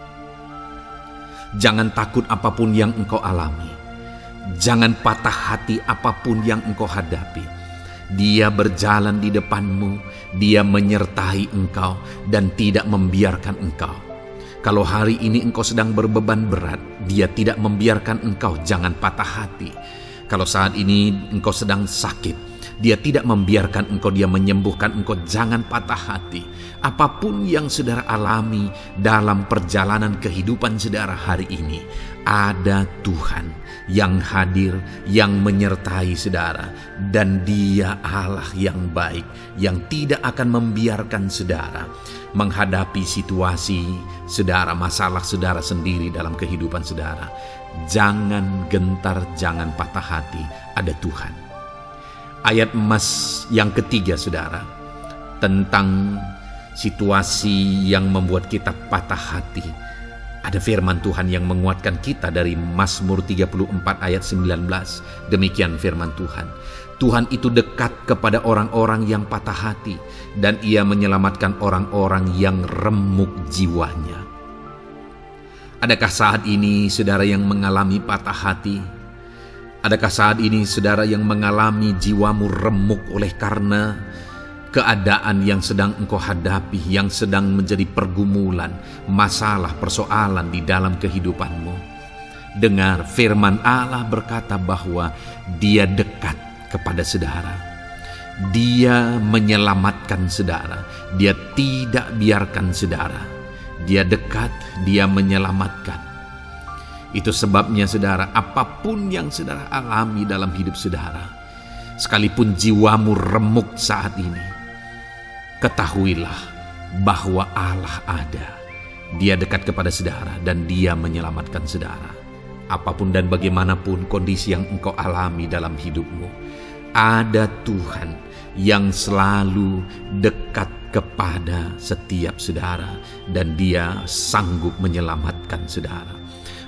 Jangan takut apapun yang engkau alami. Jangan patah hati apapun yang engkau hadapi. Dia berjalan di depanmu. Dia menyertai engkau dan tidak membiarkan engkau. Kalau hari ini engkau sedang berbeban berat, Dia tidak membiarkan engkau. Jangan patah hati. Kalau saat ini engkau sedang sakit, Dia tidak membiarkan engkau, Dia menyembuhkan engkau. Jangan patah hati. Apapun yang saudara alami dalam perjalanan kehidupan saudara hari ini, ada Tuhan yang hadir, yang menyertai saudara. Dan Dia Allah yang baik, yang tidak akan membiarkan saudara menghadapi situasi saudara, masalah saudara sendiri dalam kehidupan saudara. Jangan gentar, jangan patah hati. Ada Tuhan. Ayat emas yang ketiga saudara, tentang situasi yang membuat kita patah hati. Ada firman Tuhan yang menguatkan kita dari Mazmur 34 ayat 19. Demikian firman Tuhan. Tuhan itu dekat kepada orang-orang yang patah hati, dan Ia menyelamatkan orang-orang yang remuk jiwanya. Adakah saat ini saudara yang mengalami patah hati? Adakah saat ini saudara yang mengalami jiwamu remuk oleh karena keadaan yang sedang engkau hadapi, yang sedang menjadi pergumulan, masalah, persoalan di dalam kehidupanmu? Dengar, firman Allah berkata bahwa Dia dekat kepada saudara. Dia menyelamatkan saudara. Dia tidak biarkan saudara. Dia dekat, dia menyelamatkan. Itu sebabnya saudara, apapun yang saudara alami dalam hidup saudara, sekalipun jiwamu remuk saat ini, ketahuilah bahwa Allah ada. Dia dekat kepada saudara dan dia menyelamatkan saudara. Apapun dan bagaimanapun kondisi yang engkau alami dalam hidupmu, ada Tuhan yang selalu dekat kepada setiap saudara dan dia sanggup menyelamatkan saudara.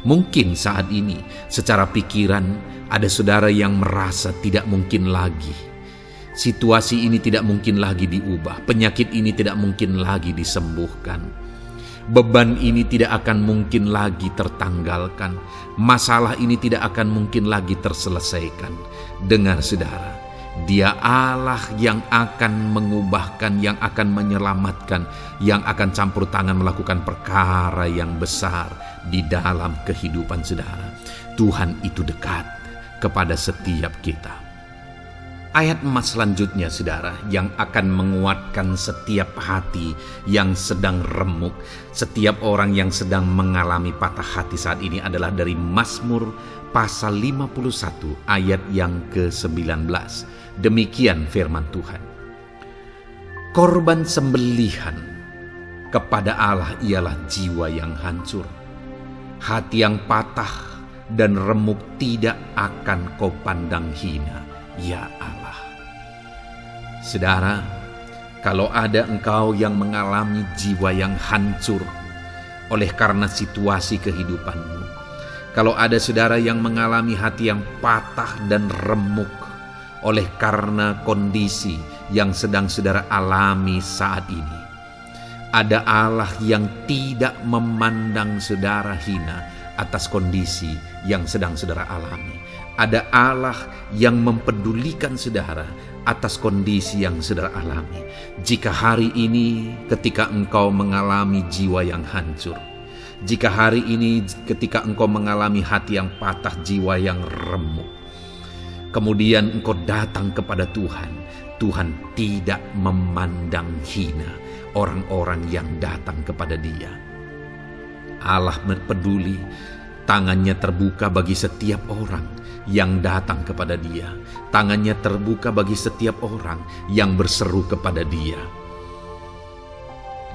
Mungkin saat ini secara pikiran ada saudara yang merasa tidak mungkin lagi. Situasi ini tidak mungkin lagi diubah. Penyakit ini tidak mungkin lagi disembuhkan. Beban ini tidak akan mungkin lagi tertanggalkan. Masalah ini tidak akan mungkin lagi terselesaikan. Dengar saudara, Dia Allah yang akan mengubahkan, yang akan menyelamatkan, yang akan campur tangan melakukan perkara yang besar di dalam kehidupan saudara. Tuhan itu dekat kepada setiap kita. Ayat emas selanjutnya saudara, yang akan menguatkan setiap hati yang sedang remuk, setiap orang yang sedang mengalami patah hati saat ini adalah dari Mazmur pasal 51 ayat yang ke-19. Demikian firman Tuhan. Korban sembelihan kepada Allah ialah jiwa yang hancur. Hati yang patah dan remuk tidak akan kau pandang hina, ya Allah. Saudara, kalau ada engkau yang mengalami jiwa yang hancur oleh karena situasi kehidupanmu, kalau ada saudara yang mengalami hati yang patah dan remuk oleh karena kondisi yang sedang saudara alami saat ini, ada Allah yang tidak memandang saudara hina atas kondisi yang sedang saudara alami. Ada Allah yang mempedulikan saudara atas kondisi yang saudara alami. Jika hari ini ketika engkau mengalami jiwa yang hancur, jika hari ini ketika engkau mengalami hati yang patah, jiwa yang remuk, kemudian engkau datang kepada Tuhan, Tuhan tidak memandang hina orang-orang yang datang kepada Dia. Allah peduli, tangannya terbuka bagi setiap orang yang datang kepada Dia. Tangannya terbuka bagi setiap orang yang berseru kepada Dia.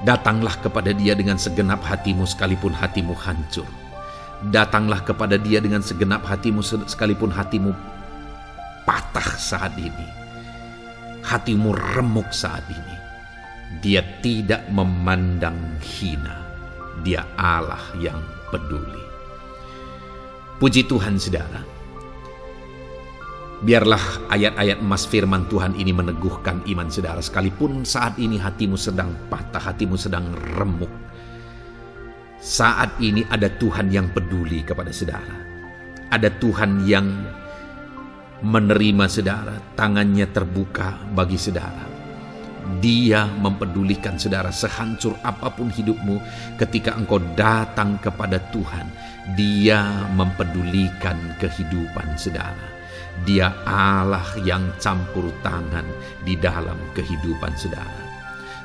Datanglah kepada Dia dengan segenap hatimu sekalipun hatimu hancur. Datanglah kepada Dia dengan segenap hatimu sekalipun hatimu patah saat ini. Hatimu remuk saat ini. Dia tidak memandang hina. Dia Allah yang peduli. Puji Tuhan saudara. Biarlah ayat-ayat emas firman Tuhan ini meneguhkan iman saudara. Sekalipun saat ini hatimu sedang patah, hatimu sedang remuk. Saat ini ada Tuhan yang peduli kepada saudara. Ada Tuhan yang menerima saudara, tangannya terbuka bagi saudara. Dia mempedulikan saudara sehancur apapun hidupmu. Ketika engkau datang kepada Tuhan, Dia mempedulikan kehidupan saudara. Dia Allah yang campur tangan di dalam kehidupan saudara.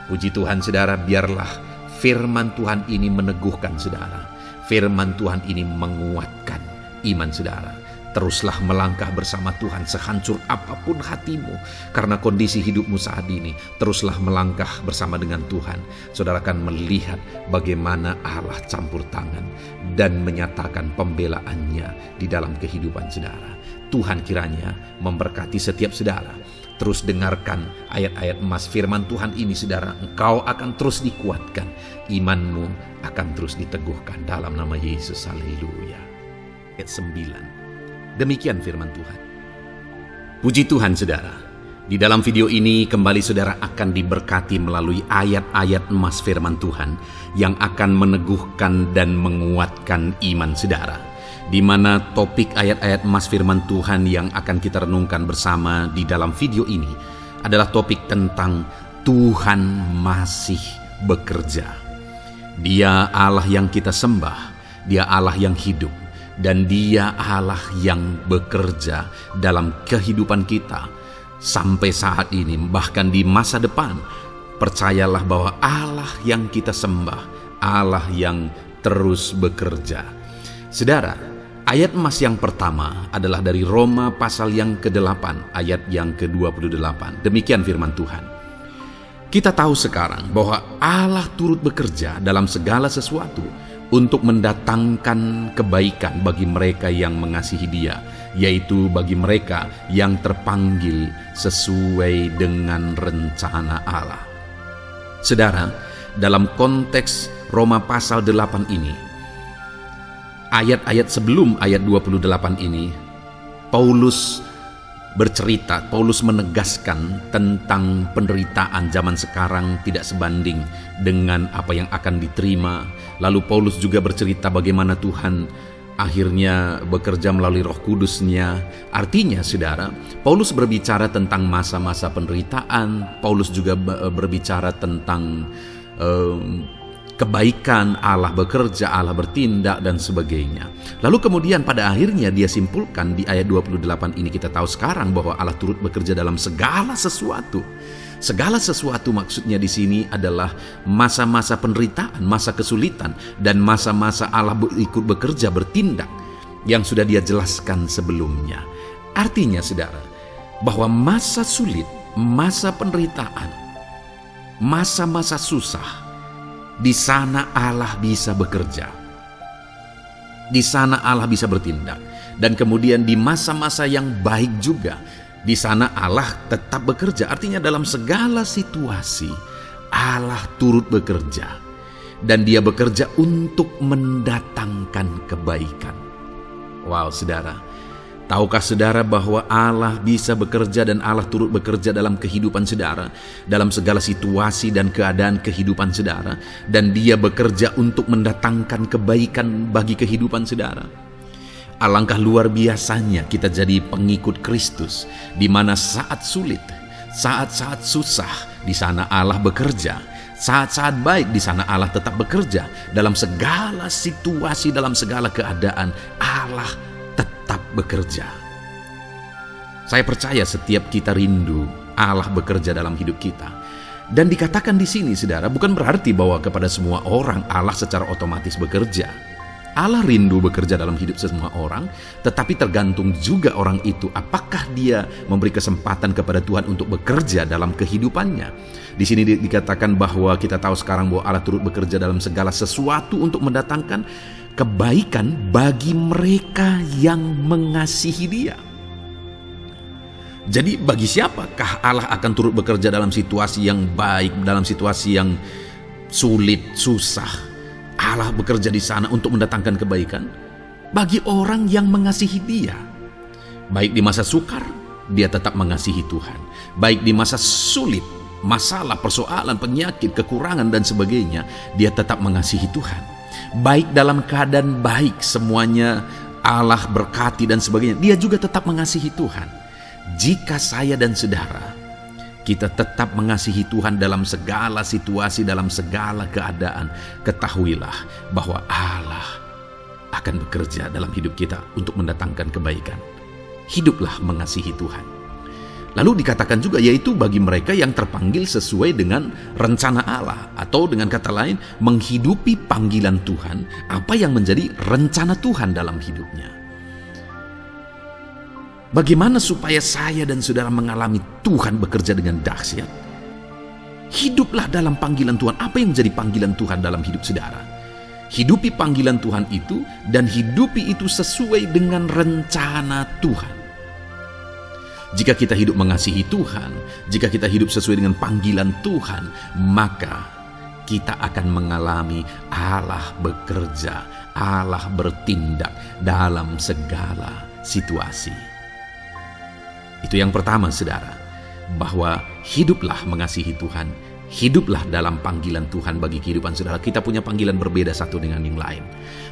Puji Tuhan saudara, biarlah firman Tuhan ini meneguhkan saudara. Firman Tuhan ini menguatkan iman saudara. Teruslah melangkah bersama Tuhan sehancur apapun hatimu karena kondisi hidupmu saat ini. Teruslah melangkah bersama dengan Tuhan. Saudara akan melihat bagaimana Allah campur tangan dan menyatakan pembelaannya di dalam kehidupan saudara. Tuhan kiranya memberkati setiap saudara. Terus dengarkan ayat-ayat emas firman Tuhan ini saudara. Engkau akan terus dikuatkan. Imanmu akan terus diteguhkan dalam nama Yesus. Haleluya. Ayat 9. Demikian firman Tuhan. Puji Tuhan saudara. Di dalam video ini kembali saudara akan diberkati melalui ayat-ayat emas firman Tuhan yang akan meneguhkan dan menguatkan iman saudara. Di mana topik ayat-ayat emas firman Tuhan yang akan kita renungkan bersama di dalam video ini adalah topik tentang Tuhan masih bekerja. Dia Allah yang kita sembah, Dia Allah yang hidup, dan Dia Allah yang bekerja dalam kehidupan kita, sampai saat ini, bahkan di masa depan, percayalah bahwa Allah yang kita sembah, Allah yang terus bekerja. Saudara, ayat emas yang pertama adalah dari Roma pasal yang ke-8, ayat yang ke-28. Demikian firman Tuhan. Kita tahu sekarang bahwa Allah turut bekerja dalam segala sesuatu untuk mendatangkan kebaikan bagi mereka yang mengasihi Dia, yaitu bagi mereka yang terpanggil sesuai dengan rencana Allah. Saudara, dalam konteks Roma pasal 8 ini, ayat-ayat sebelum ayat 28 ini, Paulus menegaskan tentang penderitaan zaman sekarang tidak sebanding dengan apa yang akan diterima. Lalu Paulus juga bercerita bagaimana Tuhan akhirnya bekerja melalui Roh Kudus-Nya. Artinya, saudara, Paulus berbicara tentang masa-masa penderitaan. Paulus juga berbicara tentang kebaikan, Allah bekerja, Allah bertindak, dan sebagainya. Lalu kemudian pada akhirnya dia simpulkan di ayat 28 ini, kita tahu sekarang bahwa Allah turut bekerja dalam segala sesuatu. Segala sesuatu maksudnya di sini adalah masa-masa penderitaan, masa kesulitan, dan masa-masa Allah ikut bekerja, bertindak, yang sudah dia jelaskan sebelumnya. Artinya, saudara, bahwa masa sulit, masa penderitaan, masa-masa susah, di sana Allah bisa bekerja. Di sana Allah bisa bertindak. Dan kemudian di masa-masa yang baik juga, di sana Allah tetap bekerja. Artinya dalam segala situasi Allah turut bekerja. Dan Dia bekerja untuk mendatangkan kebaikan. Wow, saudara. Tahukah saudara bahwa Allah bisa bekerja dan Allah turut bekerja dalam kehidupan saudara, dalam segala situasi dan keadaan kehidupan saudara, dan Dia bekerja untuk mendatangkan kebaikan bagi kehidupan saudara? Alangkah luar biasanya kita jadi pengikut Kristus, di mana saat sulit, saat-saat susah, di sana Allah bekerja. Saat-saat baik, di sana Allah tetap bekerja. Dalam segala situasi, dalam segala keadaan, Allah tetap bekerja. Saya percaya setiap kita rindu Allah bekerja dalam hidup kita. Dan dikatakan di sini, saudara, bukan berarti bahwa kepada semua orang Allah secara otomatis bekerja. Allah rindu bekerja dalam hidup semua orang, tetapi tergantung juga orang itu apakah dia memberi kesempatan kepada Tuhan untuk bekerja dalam kehidupannya. Di sini dikatakan bahwa kita tahu sekarang bahwa Allah turut bekerja dalam segala sesuatu untuk mendatangkan kebaikan bagi mereka yang mengasihi Dia. Jadi bagi siapakah Allah akan turut bekerja dalam situasi yang baik, dalam situasi yang sulit, susah? Allah bekerja di sana untuk mendatangkan kebaikan bagi orang yang mengasihi Dia. Baik di masa sukar, dia tetap mengasihi Tuhan. Baik di masa sulit, masalah, persoalan, penyakit, kekurangan, dan sebagainya, dia tetap mengasihi Tuhan. Baik dalam keadaan baik, semuanya Allah berkati dan sebagainya, dia juga tetap mengasihi Tuhan. Jika saya dan saudara, kita tetap mengasihi Tuhan dalam segala situasi, dalam segala keadaan, ketahuilah bahwa Allah akan bekerja dalam hidup kita untuk mendatangkan kebaikan. Hiduplah mengasihi Tuhan. Lalu dikatakan juga, yaitu bagi mereka yang terpanggil sesuai dengan rencana Allah, atau dengan kata lain, menghidupi panggilan Tuhan, apa yang menjadi rencana Tuhan dalam hidupnya. Bagaimana supaya saya dan saudara mengalami Tuhan bekerja dengan dahsyat? Hiduplah dalam panggilan Tuhan. Apa yang menjadi panggilan Tuhan dalam hidup saudara? Hidupi panggilan Tuhan itu, dan hidupi itu sesuai dengan rencana Tuhan. Jika kita hidup mengasihi Tuhan, jika kita hidup sesuai dengan panggilan Tuhan, maka kita akan mengalami Allah bekerja, Allah bertindak dalam segala situasi. Itu yang pertama, saudara, bahwa hiduplah mengasihi Tuhan, hiduplah dalam panggilan Tuhan bagi kehidupan saudara. Kita punya panggilan berbeda satu dengan yang lain.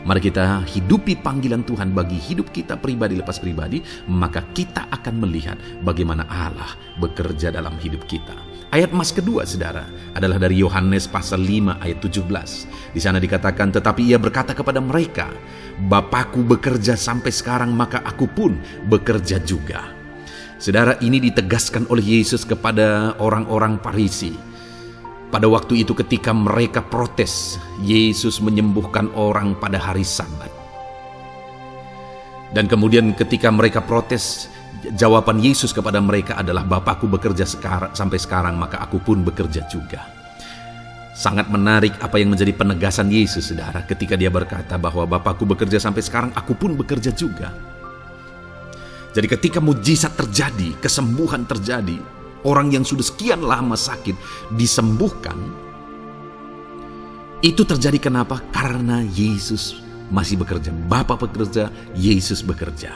Mari kita hidupi panggilan Tuhan bagi hidup kita pribadi lepas pribadi, maka kita akan melihat bagaimana Allah bekerja dalam hidup kita. Ayat emas kedua, saudara, adalah dari Yohanes pasal 5 ayat 17. Di sana dikatakan, tetapi Ia berkata kepada mereka, Bapakku bekerja sampai sekarang, maka aku pun bekerja juga. Saudara, ini ditegaskan oleh Yesus kepada orang-orang Farisi. Pada waktu itu ketika mereka protes, Yesus menyembuhkan orang pada hari Sabat. Dan kemudian ketika mereka protes, jawaban Yesus kepada mereka adalah, Bapakku bekerja sampai sekarang, maka aku pun bekerja juga. Sangat menarik apa yang menjadi penegasan Yesus, saudara, ketika dia berkata bahwa Bapakku bekerja sampai sekarang, aku pun bekerja juga. Jadi ketika mujizat terjadi, kesembuhan terjadi, orang yang sudah sekian lama sakit disembuhkan, itu terjadi kenapa? Karena Yesus masih bekerja. Bapa bekerja, Yesus bekerja.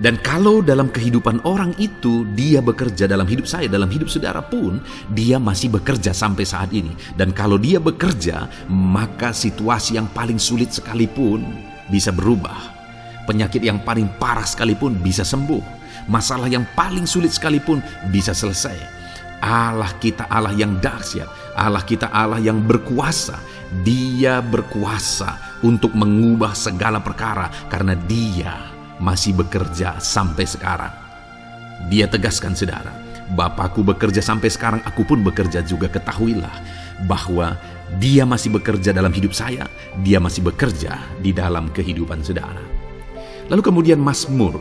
Dan kalau dalam kehidupan orang itu dia bekerja, dalam hidup saya, dalam hidup saudara pun, dia masih bekerja sampai saat ini. Dan kalau dia bekerja, maka situasi yang paling sulit sekalipun bisa berubah. Penyakit yang paling parah sekalipun bisa sembuh. Masalah yang paling sulit sekalipun bisa selesai. Allah kita Allah yang dahsyat, Allah kita Allah yang berkuasa. Dia berkuasa untuk mengubah segala perkara karena dia masih bekerja sampai sekarang. Dia tegaskan, saudara, Bapakku bekerja sampai sekarang, aku pun bekerja juga. Ketahuilah bahwa dia masih bekerja dalam hidup saya, dia masih bekerja di dalam kehidupan saudara. Lalu kemudian Mazmur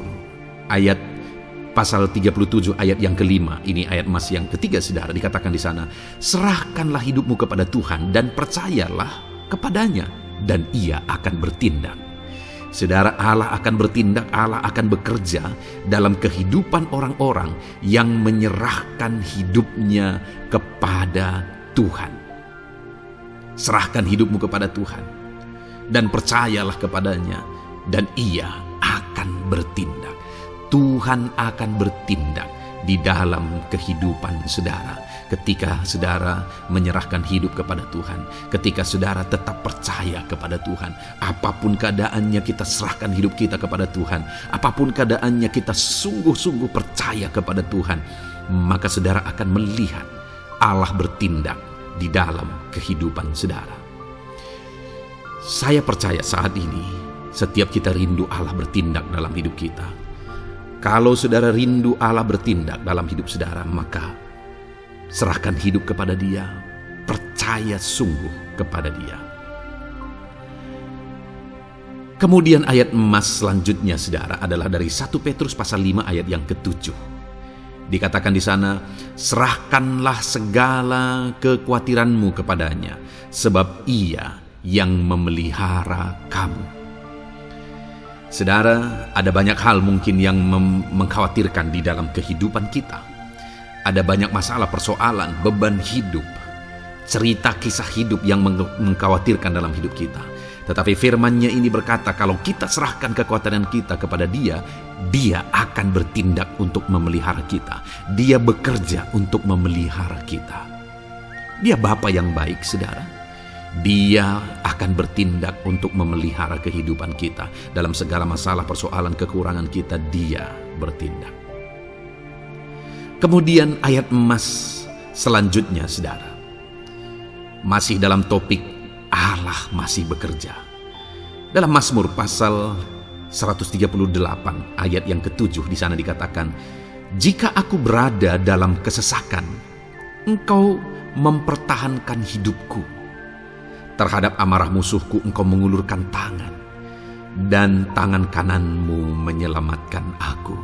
ayat pasal 37 ayat yang kelima, ini ayat emas yang ketiga, saudara, dikatakan di sana, serahkanlah hidupmu kepada Tuhan dan percayalah kepadanya, dan ia akan bertindak. Saudara, Allah akan bertindak, Allah akan bekerja dalam kehidupan orang-orang yang menyerahkan hidupnya kepada Tuhan. Serahkan hidupmu kepada Tuhan dan percayalah kepadanya, dan ia akan bertindak. Tuhan akan bertindak di dalam kehidupan saudara. Ketika saudara menyerahkan hidup kepada Tuhan, ketika saudara tetap percaya kepada Tuhan, apapun keadaannya kita serahkan hidup kita kepada Tuhan, apapun keadaannya kita sungguh-sungguh percaya kepada Tuhan, maka saudara akan melihat Allah bertindak di dalam kehidupan saudara. Saya percaya saat ini setiap kita rindu Allah bertindak dalam hidup kita. Kalau saudara rindu Allah bertindak dalam hidup saudara, maka serahkan hidup kepada Dia, percaya sungguh kepada Dia. Kemudian ayat emas selanjutnya, saudara, adalah dari 1 Petrus pasal 5 ayat yang ke-7. Dikatakan di sana, serahkanlah segala kekhawatiranmu kepadanya, sebab Ia yang memelihara kamu. Saudara, ada banyak hal mungkin yang mengkhawatirkan di dalam kehidupan kita. Ada banyak masalah, persoalan, beban hidup, cerita kisah hidup yang mengkhawatirkan dalam hidup kita. Tetapi firman-Nya ini berkata, kalau kita serahkan kekhawatiran kita kepada Dia, Dia akan bertindak untuk memelihara kita. Dia bekerja untuk memelihara kita. Dia Bapa yang baik, saudara. Dia akan bertindak untuk memelihara kehidupan kita. Dalam segala masalah, persoalan, kekurangan kita, Dia bertindak. Kemudian ayat emas selanjutnya, saudara, masih dalam topik Allah masih bekerja. Dalam Mazmur pasal 138 ayat yang ke-7 di sana dikatakan, jika aku berada dalam kesesakan, Engkau mempertahankan hidupku. Terhadap amarah musuhku Engkau mengulurkan tangan, dan tangan kananmu menyelamatkan aku.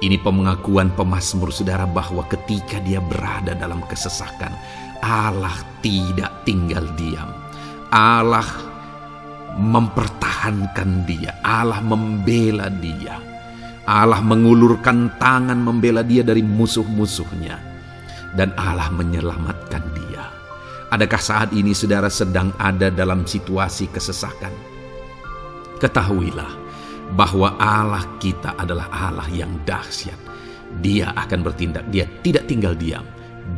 Ini pengakuan pemazmur, saudara, bahwa ketika dia berada dalam kesesakan, Allah tidak tinggal diam. Allah mempertahankan dia, Allah membela dia, Allah mengulurkan tangan membela dia dari musuh-musuhnya, dan Allah menyelamatkan dia. Adakah saat ini saudara sedang ada dalam situasi kesesakan? Ketahuilah bahwa Allah kita adalah Allah yang dahsyat. Dia akan bertindak, Dia tidak tinggal diam.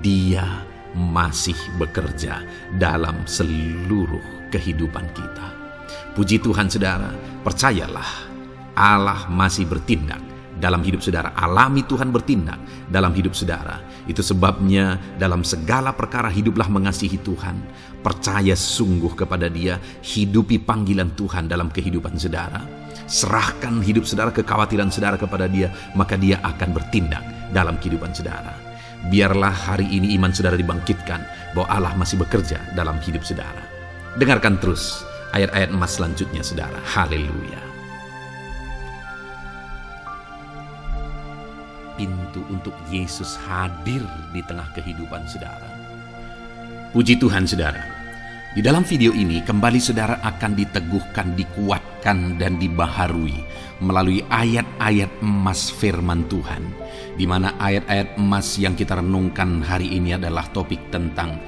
Dia masih bekerja dalam seluruh kehidupan kita. Puji Tuhan, saudara, percayalah Allah masih bertindak dalam hidup saudara. Alami Tuhan bertindak dalam hidup saudara. Itu sebabnya dalam segala perkara hiduplah mengasihi Tuhan, percaya sungguh kepada Dia, hidupi panggilan Tuhan dalam kehidupan saudara. Serahkan hidup saudara, kekhawatiran saudara kepada Dia, maka Dia akan bertindak dalam kehidupan saudara. Biarlah hari ini iman saudara dibangkitkan bahwa Allah masih bekerja dalam hidup saudara. Dengarkan terus ayat-ayat emas selanjutnya saudara. Haleluya. Pintu untuk Yesus hadir di tengah kehidupan saudara. Puji Tuhan saudara. Di dalam video ini kembali saudara akan diteguhkan, dikuatkan dan dibaharui melalui ayat-ayat emas firman Tuhan, di mana ayat-ayat emas yang kita renungkan hari ini adalah topik tentang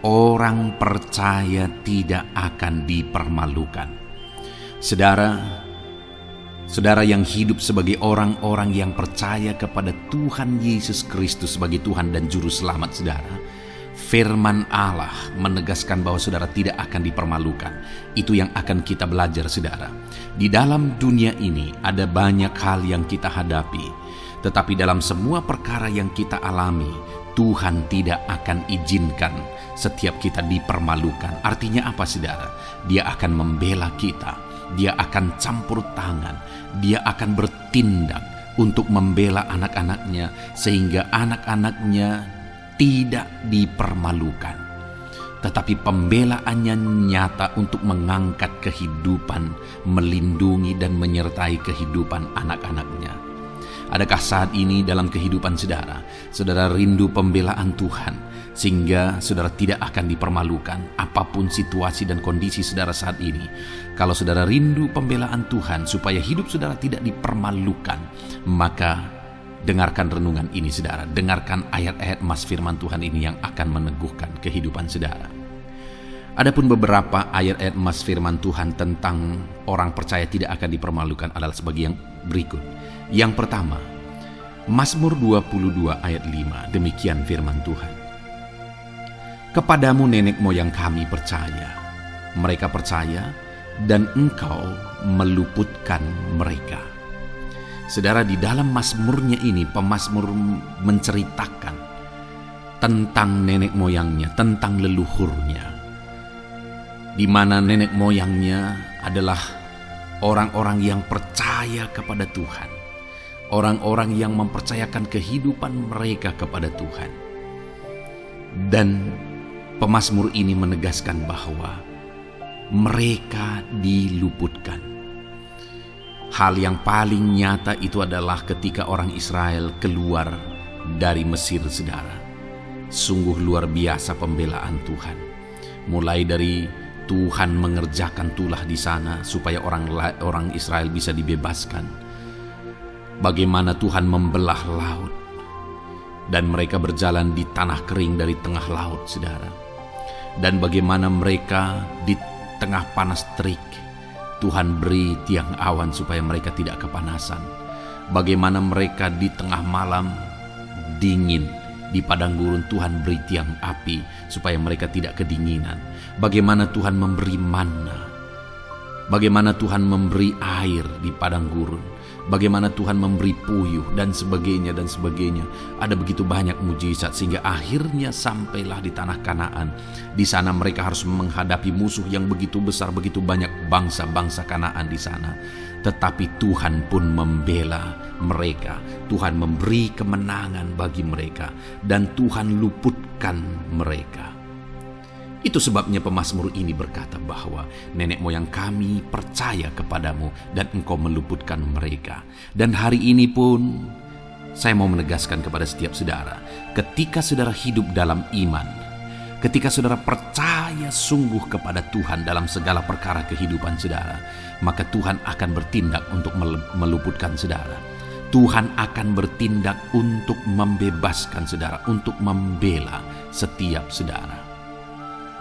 orang percaya tidak akan dipermalukan. Saudara yang hidup sebagai orang-orang yang percaya kepada Tuhan Yesus Kristus sebagai Tuhan dan Juru Selamat saudara, firman Allah menegaskan bahwa saudara tidak akan dipermalukan. Itu yang akan kita belajar saudara. Di dalam dunia ini ada banyak hal yang kita hadapi, tetapi dalam semua perkara yang kita alami, Tuhan tidak akan izinkan setiap kita dipermalukan. Artinya apa saudara? Dia akan membela kita, Dia akan campur tangan, Dia akan bertindak untuk membela anak-anaknya sehingga anak-anaknya tidak dipermalukan. Tetapi pembelaannya nyata untuk mengangkat kehidupan, melindungi dan menyertai kehidupan anak-anaknya. Adakah saat ini dalam kehidupan saudara rindu pembelaan Tuhan sehingga saudara tidak akan dipermalukan apapun situasi dan kondisi saudara saat ini? Kalau saudara rindu pembelaan Tuhan supaya hidup saudara tidak dipermalukan, maka dengarkan renungan ini saudara, dengarkan ayat-ayat emas firman Tuhan ini yang akan meneguhkan kehidupan saudara. Adapun beberapa ayat-ayat emas firman Tuhan tentang orang percaya tidak akan dipermalukan adalah sebagai yang berikut. Yang pertama, Mazmur 22 ayat 5, demikian firman Tuhan. Kepadamu nenek moyang kami percaya, mereka percaya dan Engkau meluputkan mereka. Saudara, di dalam mazmurnya ini pemazmur menceritakan tentang nenek moyangnya, tentang leluhurnya, di mana nenek moyangnya adalah orang-orang yang percaya kepada Tuhan, orang-orang yang mempercayakan kehidupan mereka kepada Tuhan. Dan pemazmur ini menegaskan bahwa mereka diluputkan. Hal yang paling nyata itu adalah ketika orang Israel keluar dari Mesir saudara. Sungguh luar biasa pembelaan Tuhan. Mulai dari Tuhan mengerjakan tulah di sana supaya orang Israel bisa dibebaskan. Bagaimana Tuhan membelah laut dan mereka berjalan di tanah kering dari tengah laut saudara. Dan bagaimana mereka di tengah panas terik Tuhan beri tiang awan supaya mereka tidak kepanasan. Bagaimana mereka di tengah malam dingin di padang gurun, Tuhan beri tiang api supaya mereka tidak kedinginan. Bagaimana Tuhan memberi manna, bagaimana Tuhan memberi air di padang gurun, bagaimana Tuhan memberi puyuh dan sebagainya dan sebagainya. Ada begitu banyak mujizat sehingga akhirnya sampailah di tanah Kanaan. Di sana mereka harus menghadapi musuh yang begitu besar, begitu banyak bangsa-bangsa Kanaan di sana. Tetapi Tuhan pun membela mereka. Tuhan memberi kemenangan bagi mereka dan Tuhan luputkan mereka. Itu sebabnya pemazmur ini berkata bahwa nenek moyang kami percaya kepadamu dan Engkau meluputkan mereka. Dan hari ini pun saya mau menegaskan kepada setiap saudara, ketika saudara hidup dalam iman, ketika saudara percaya sungguh kepada Tuhan dalam segala perkara kehidupan saudara, maka Tuhan akan bertindak untuk meluputkan saudara. Tuhan akan bertindak untuk membebaskan saudara, untuk membela setiap saudara.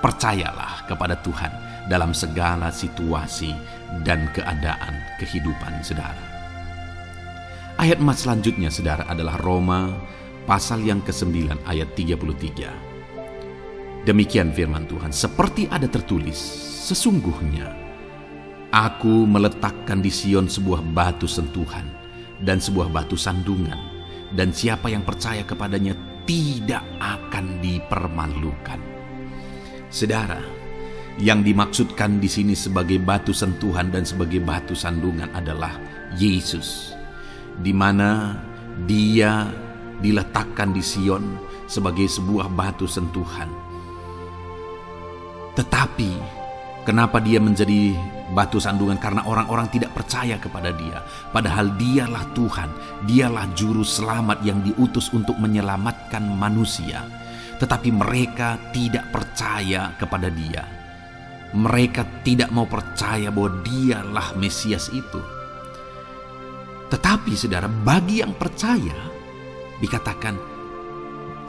Percayalah kepada Tuhan dalam segala situasi dan keadaan kehidupan saudara. Ayat emas selanjutnya saudara adalah Roma pasal yang ke-9 ayat 33. Demikian firman Tuhan, seperti ada tertulis, sesungguhnya Aku meletakkan di Sion sebuah batu sentuhan dan sebuah batu sandungan, dan siapa yang percaya kepadanya tidak akan dipermalukan. Saudara, Yang dimaksudkan di sini sebagai batu sentuhan dan sebagai batu sandungan adalah Yesus, di mana Dia diletakkan di Sion sebagai sebuah batu sentuhan. Tetapi kenapa Dia menjadi batu sandungan? Karena orang-orang tidak percaya kepada Dia. Padahal Dialah Tuhan, Dialah juru selamat yang diutus untuk menyelamatkan manusia. Tetapi mereka tidak percaya kepada Dia. Mereka tidak mau percaya bahwa Dialah Mesias itu. Tetapi saudara, bagi yang percaya dikatakan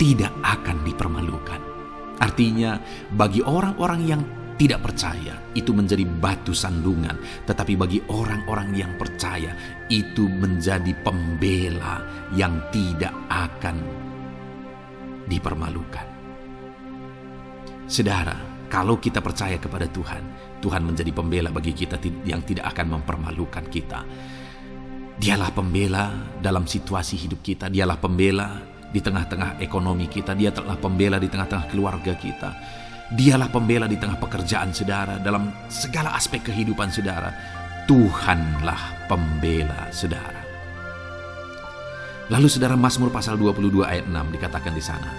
tidak akan dipermalukan. Artinya bagi orang-orang yang tidak percaya itu menjadi batu sandungan, tetapi bagi orang-orang yang percaya itu menjadi pembela yang tidak akan dipermalukan. Saudara, kalau kita percaya kepada Tuhan, Tuhan menjadi pembela bagi kita yang tidak akan mempermalukan kita. Dialah pembela dalam situasi hidup kita, Dialah pembela di tengah-tengah ekonomi kita, Dia telah pembela di tengah-tengah keluarga kita, Dialah pembela di tengah pekerjaan saudara, dalam segala aspek kehidupan saudara. Tuhanlah pembela saudara. Lalu saudara, Mazmur pasal 22 ayat 6 dikatakan di sana,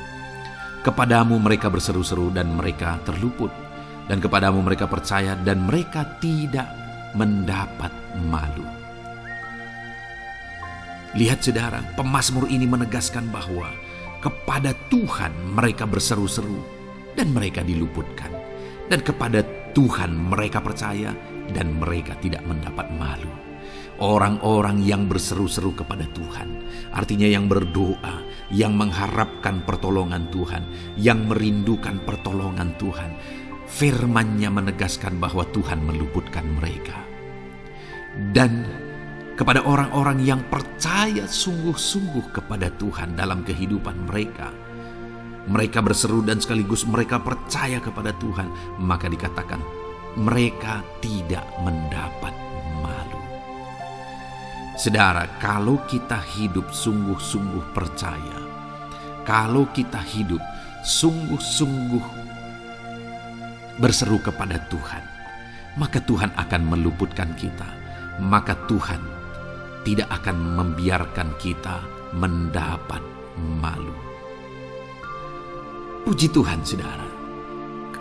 kepadamu mereka berseru-seru dan mereka terluput, dan kepadamu mereka percaya dan mereka tidak mendapat malu. Lihat saudara, pemazmur ini menegaskan bahwa kepada Tuhan mereka berseru-seru dan mereka diluputkan. Dan kepada Tuhan mereka percaya dan mereka tidak mendapat malu. Orang-orang yang berseru-seru kepada Tuhan, artinya yang berdoa, yang mengharapkan pertolongan Tuhan, yang merindukan pertolongan Tuhan, firman-Nya menegaskan bahwa Tuhan meluputkan mereka. Dan kepada orang-orang yang percaya sungguh-sungguh kepada Tuhan dalam kehidupan mereka, mereka berseru dan sekaligus mereka percaya kepada Tuhan, maka dikatakan mereka tidak mendapat malu. Saudara, kalau kita hidup sungguh-sungguh percaya, kalau kita hidup sungguh-sungguh berseru kepada Tuhan, maka Tuhan akan meluputkan kita. Maka Tuhan tidak akan membiarkan kita mendapat malu. Puji Tuhan saudara.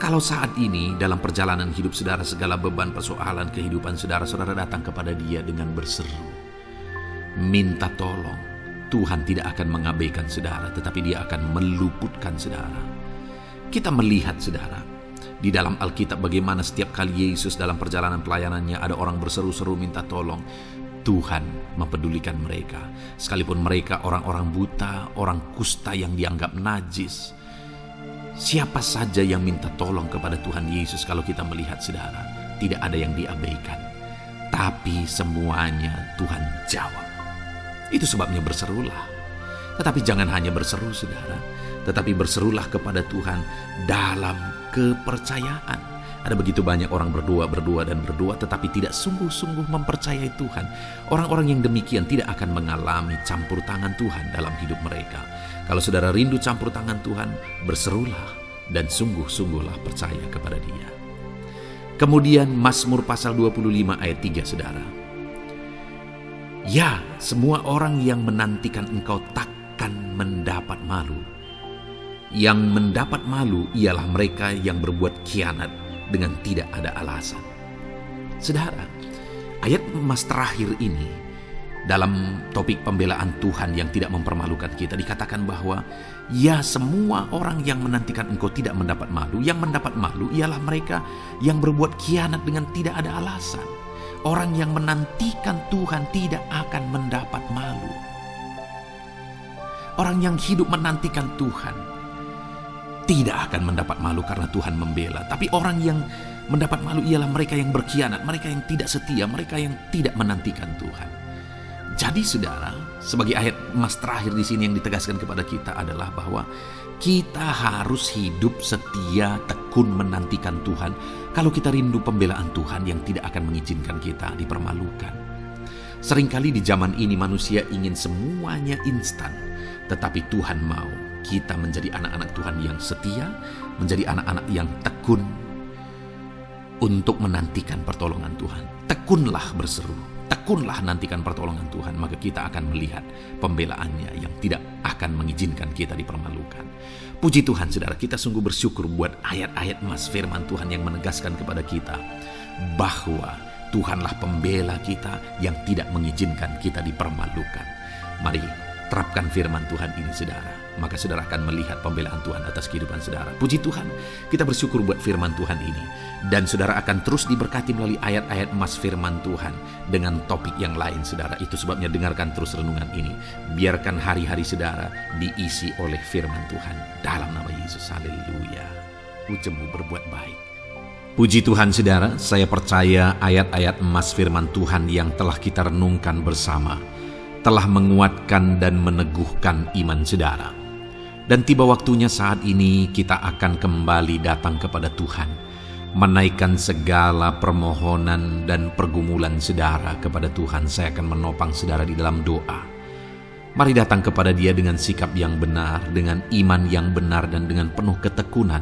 Kalau saat ini dalam perjalanan hidup saudara, segala beban persoalan kehidupan saudara, saudara datang kepada Dia dengan berseru, minta tolong, Tuhan tidak akan mengabaikan saudara, tetapi Dia akan meluputkan saudara. Kita melihat saudara, di dalam Alkitab bagaimana setiap kali Yesus dalam perjalanan pelayanannya ada orang berseru-seru minta tolong, Tuhan mempedulikan mereka. Sekalipun mereka orang-orang buta, orang kusta yang dianggap najis. Siapa saja yang minta tolong kepada Tuhan Yesus, kalau kita melihat saudara, tidak ada yang diabaikan. Tapi semuanya Tuhan jawab. Itu sebabnya berserulah. Tetapi jangan hanya berseru saudara, tetapi berserulah kepada Tuhan dalam kepercayaan. Ada begitu banyak orang berdoa, tetapi tidak sungguh-sungguh mempercayai Tuhan. Orang-orang yang demikian tidak akan mengalami campur tangan Tuhan dalam hidup mereka. Kalau saudara rindu campur tangan Tuhan, berserulah dan sungguh-sungguhlah percaya kepada Dia. Kemudian Mazmur pasal 25 ayat 3 saudara. Ya, semua orang yang menantikan Engkau takkan mendapat malu. Yang mendapat malu ialah mereka yang berbuat khianat dengan tidak ada alasan. Saudara, ayat emas terakhir ini dalam topik pembelaan Tuhan yang tidak mempermalukan kita, dikatakan bahwa ya, semua orang yang menantikan Engkau tidak mendapat malu. Yang mendapat malu ialah mereka yang berbuat khianat dengan tidak ada alasan. Orang yang menantikan Tuhan tidak akan mendapat malu. Orang yang hidup menantikan Tuhan tidak akan mendapat malu karena Tuhan membela. Tapi orang yang mendapat malu ialah mereka yang berkhianat, mereka yang tidak setia, mereka yang tidak menantikan Tuhan. Jadi saudara, sebagai ayat emas terakhir di sini yang ditegaskan kepada kita adalah bahwa kita harus hidup setia, tekun menantikan Tuhan. Kalau kita rindu pembelaan Tuhan yang tidak akan mengizinkan kita dipermalukan. Seringkali di zaman ini manusia ingin semuanya instan, tetapi Tuhan mau kita menjadi anak-anak Tuhan yang setia, menjadi anak-anak yang tekun, untuk menantikan pertolongan Tuhan. Tekunlah berseru, tekunlah nantikan pertolongan Tuhan, maka kita akan melihat pembelaannya yang tidak akan mengizinkan kita dipermalukan. Puji Tuhan saudara, kita sungguh bersyukur buat ayat-ayat emas firman Tuhan yang menegaskan kepada kita bahwa Tuhanlah pembela kita yang tidak mengizinkan kita dipermalukan. Mari terapkan firman Tuhan ini saudara, maka saudara akan melihat pembelaan Tuhan atas kehidupan saudara. Puji Tuhan, kita bersyukur buat firman Tuhan ini. Dan saudara akan terus diberkati melalui ayat-ayat emas firman Tuhan dengan topik yang lain saudara. Itu sebabnya dengarkan terus renungan ini. Biarkan hari-hari saudara diisi oleh firman Tuhan. Dalam nama Yesus, haleluya. Ujungmu berbuat baik. Puji Tuhan saudara, saya percaya ayat-ayat emas firman Tuhan yang telah kita renungkan bersama telah menguatkan dan meneguhkan iman saudara. Dan tiba waktunya saat ini kita akan kembali datang kepada Tuhan, menaikkan segala permohonan dan pergumulan saudara kepada Tuhan. Saya akan menopang saudara di dalam doa. Mari datang kepada Dia dengan sikap yang benar, dengan iman yang benar, dan dengan penuh ketekunan.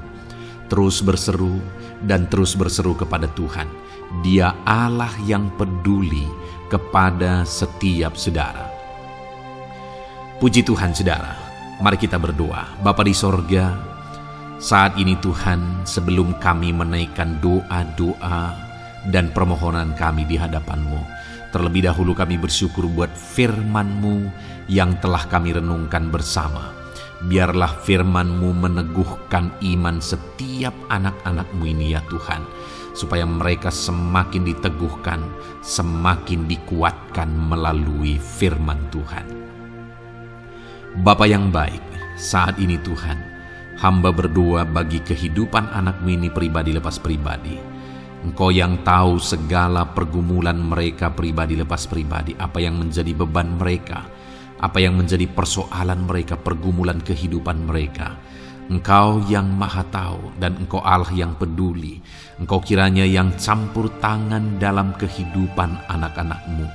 Terus berseru dan terus berseru kepada Tuhan. Dia Allah yang peduli kepada setiap saudara. Puji Tuhan saudara, mari kita berdoa. Bapa di sorga, saat ini Tuhan, sebelum kami menaikkan doa-doa dan permohonan kami di hadapan-Mu, terlebih dahulu kami bersyukur buat firman-Mu yang telah kami renungkan bersama. Biarlah firman-Mu meneguhkan iman setiap anak-anak-Mu ini ya Tuhan, supaya mereka semakin diteguhkan, semakin dikuatkan melalui firman Tuhan. Bapa yang baik, saat ini Tuhan, hamba berdoa bagi kehidupan anak-Mu ini pribadi lepas pribadi. Engkau yang tahu segala pergumulan mereka pribadi lepas pribadi, apa yang menjadi beban mereka, apa yang menjadi persoalan mereka, pergumulan kehidupan mereka. Engkau yang maha tahu dan Engkau Allah yang peduli. Engkau kiranya yang campur tangan dalam kehidupan anak-anak-Mu.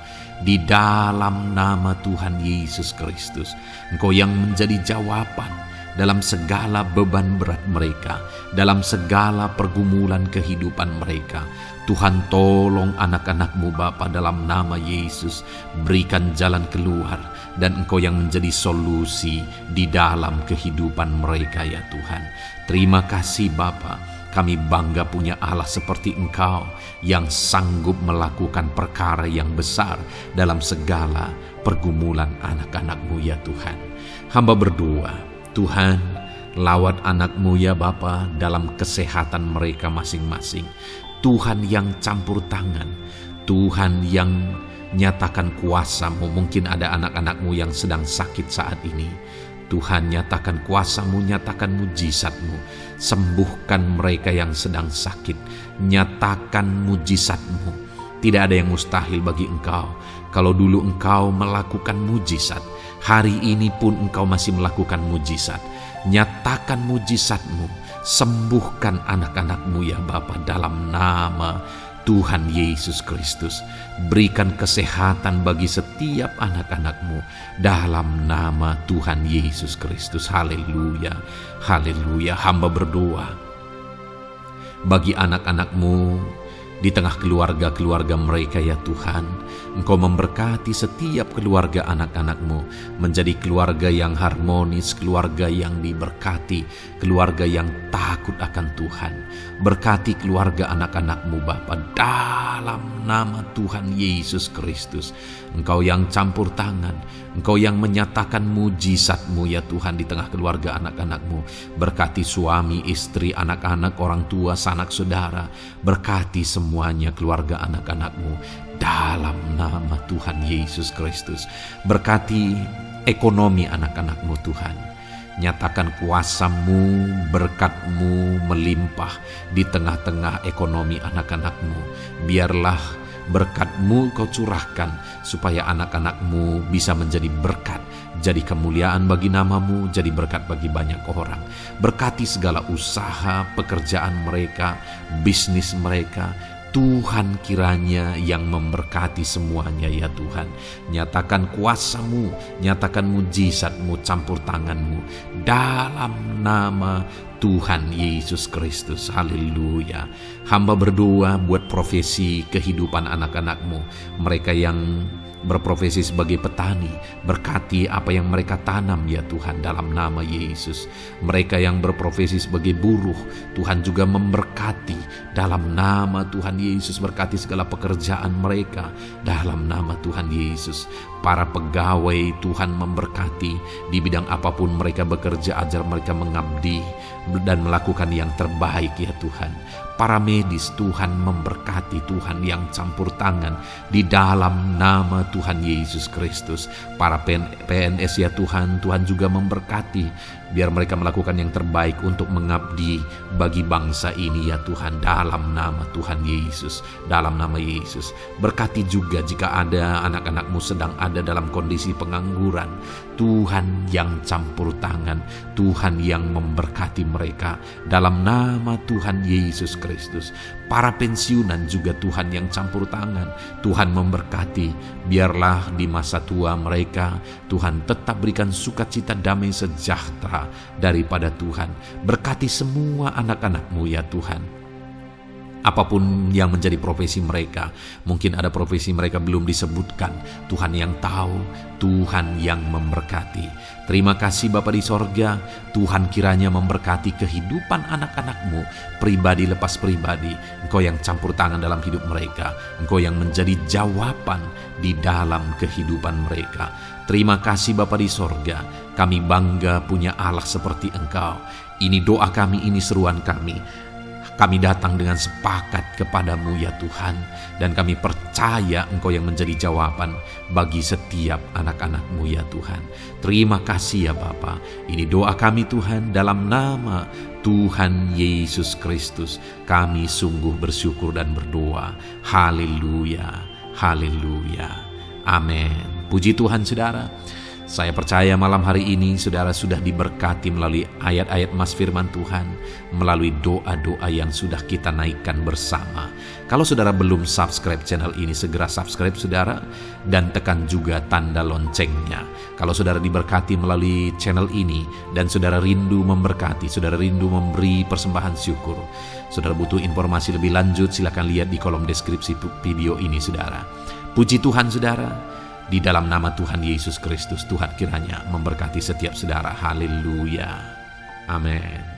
Di dalam nama Tuhan Yesus Kristus, Engkau yang menjadi jawaban dalam segala beban berat mereka, dalam segala pergumulan kehidupan mereka. Tuhan, tolong anak-anak-Mu Bapa, dalam nama Yesus. Berikan jalan keluar, dan Engkau yang menjadi solusi di dalam kehidupan mereka ya Tuhan. Terima kasih Bapa, kami bangga punya Allah seperti Engkau yang sanggup melakukan perkara yang besar dalam segala pergumulan anak-anak-Mu ya Tuhan. Hamba berdoa, Tuhan, lawat anak-Mu ya Bapa dalam kesehatan mereka masing-masing. Tuhan yang campur tangan, Tuhan yang nyatakan kuasa-Mu. Mungkin ada anak-anak-Mu yang sedang sakit saat ini. Tuhan, nyatakan kuasa-Mu, nyatakan mujizat-Mu. Sembuhkan mereka yang sedang sakit. Nyatakan mujizat-Mu. Tidak ada yang mustahil bagi Engkau. Kalau dulu Engkau melakukan mujizat, hari ini pun Engkau masih melakukan mujizat. Nyatakan mujizat-Mu. Sembuhkan anak-anak-Mu ya Bapa, dalam nama Tuhan Yesus Kristus. Berikan kesehatan bagi setiap anak-anak-Mu dalam nama Tuhan Yesus Kristus. Haleluya, haleluya. Hamba berdoa bagi anak-anak-Mu di tengah keluarga-keluarga mereka ya Tuhan. Engkau memberkati setiap keluarga anak-anak-Mu menjadi keluarga yang harmonis, keluarga yang diberkati, keluarga yang takut akan Tuhan. Berkati keluarga anak-anak-Mu Bapa, dalam nama Tuhan Yesus Kristus. Engkau yang campur tangan, Engkau yang menyatakan mujizat-Mu ya Tuhan di tengah keluarga anak-anak-Mu. Berkati suami, istri, anak-anak, orang tua, sanak saudara. Berkati semuanya keluarga anak-anak-Mu dalam nama Tuhan Yesus Kristus. Berkati ekonomi anak-anak-Mu Tuhan. Nyatakan kuasa-Mu, berkat-Mu melimpah di tengah-tengah ekonomi anak-anak-Mu. Biarlah berkat-Mu Kau curahkan supaya anak-anak-Mu bisa menjadi berkat, jadi kemuliaan bagi nama-Mu, jadi berkat bagi banyak orang. Berkati segala usaha, pekerjaan mereka, bisnis mereka. Tuhan kiranya yang memberkati semuanya ya Tuhan. Nyatakan kuasa-Mu, nyatakan mujizat-Mu, campur tangan-Mu dalam nama Tuhan Yesus Kristus. Haleluya. Hamba berdoa buat profesi kehidupan anak-anak-Mu, mereka yang berprofesi sebagai petani, berkati apa yang mereka tanam ya Tuhan dalam nama Yesus. Mereka yang berprofesi sebagai buruh, Tuhan juga memberkati dalam nama Tuhan Yesus. Berkati segala pekerjaan mereka dalam nama Tuhan Yesus. Para pegawai Tuhan memberkati di bidang apapun mereka bekerja, ajar mereka mengabdi dan melakukan yang terbaik ya Tuhan. Para medis Tuhan memberkati, Tuhan yang campur tangan di dalam nama Tuhan Yesus Kristus. Para PNS ya Tuhan, Tuhan juga memberkati biar mereka melakukan yang terbaik untuk mengabdi bagi bangsa ini ya Tuhan dalam nama Tuhan Yesus. Dalam nama Yesus. Berkati juga jika ada anak-anak-Mu sedang ada dalam kondisi pengangguran, Tuhan yang campur tangan, Tuhan yang memberkati mereka dalam nama Tuhan Yesus Kristus. Para pensiunan juga Tuhan yang campur tangan, Tuhan memberkati. Biarlah di masa tua mereka Tuhan tetap berikan sukacita, damai, sejahtera daripada Tuhan. Berkati semua anak-anak-Mu ya Tuhan. Apapun yang menjadi profesi mereka, mungkin ada profesi mereka belum disebutkan, Tuhan yang tahu, Tuhan yang memberkati. Terima kasih Bapa di sorga, Tuhan kiranya memberkati kehidupan anak-anak-Mu, pribadi lepas pribadi. Engkau yang campur tangan dalam hidup mereka, Engkau yang menjadi jawaban di dalam kehidupan mereka. Terima kasih Bapa di sorga, kami bangga punya Allah seperti Engkau. Ini doa kami, ini seruan kami. Kami datang dengan sepakat kepadamu ya Tuhan, dan kami percaya Engkau yang menjadi jawaban bagi setiap anak-anak-Mu ya Tuhan. Terima kasih ya Bapa. Ini doa kami Tuhan dalam nama Tuhan Yesus Kristus. Kami sungguh bersyukur dan berdoa. Haleluya, haleluya, amin. Puji Tuhan saudara. Saya percaya malam hari ini saudara sudah diberkati melalui ayat-ayat Mas Firman Tuhan, melalui doa-doa yang sudah kita naikkan bersama. Kalau saudara belum subscribe channel ini, segera subscribe saudara, dan tekan juga tanda loncengnya. Kalau saudara diberkati melalui channel ini, dan saudara rindu memberkati, saudara rindu memberi persembahan syukur, saudara butuh informasi lebih lanjut, silakan lihat di kolom deskripsi video ini saudara. Puji Tuhan saudara. Di dalam nama Tuhan Yesus Kristus, Tuhan kiranya memberkati setiap saudara. Haleluya. Amin.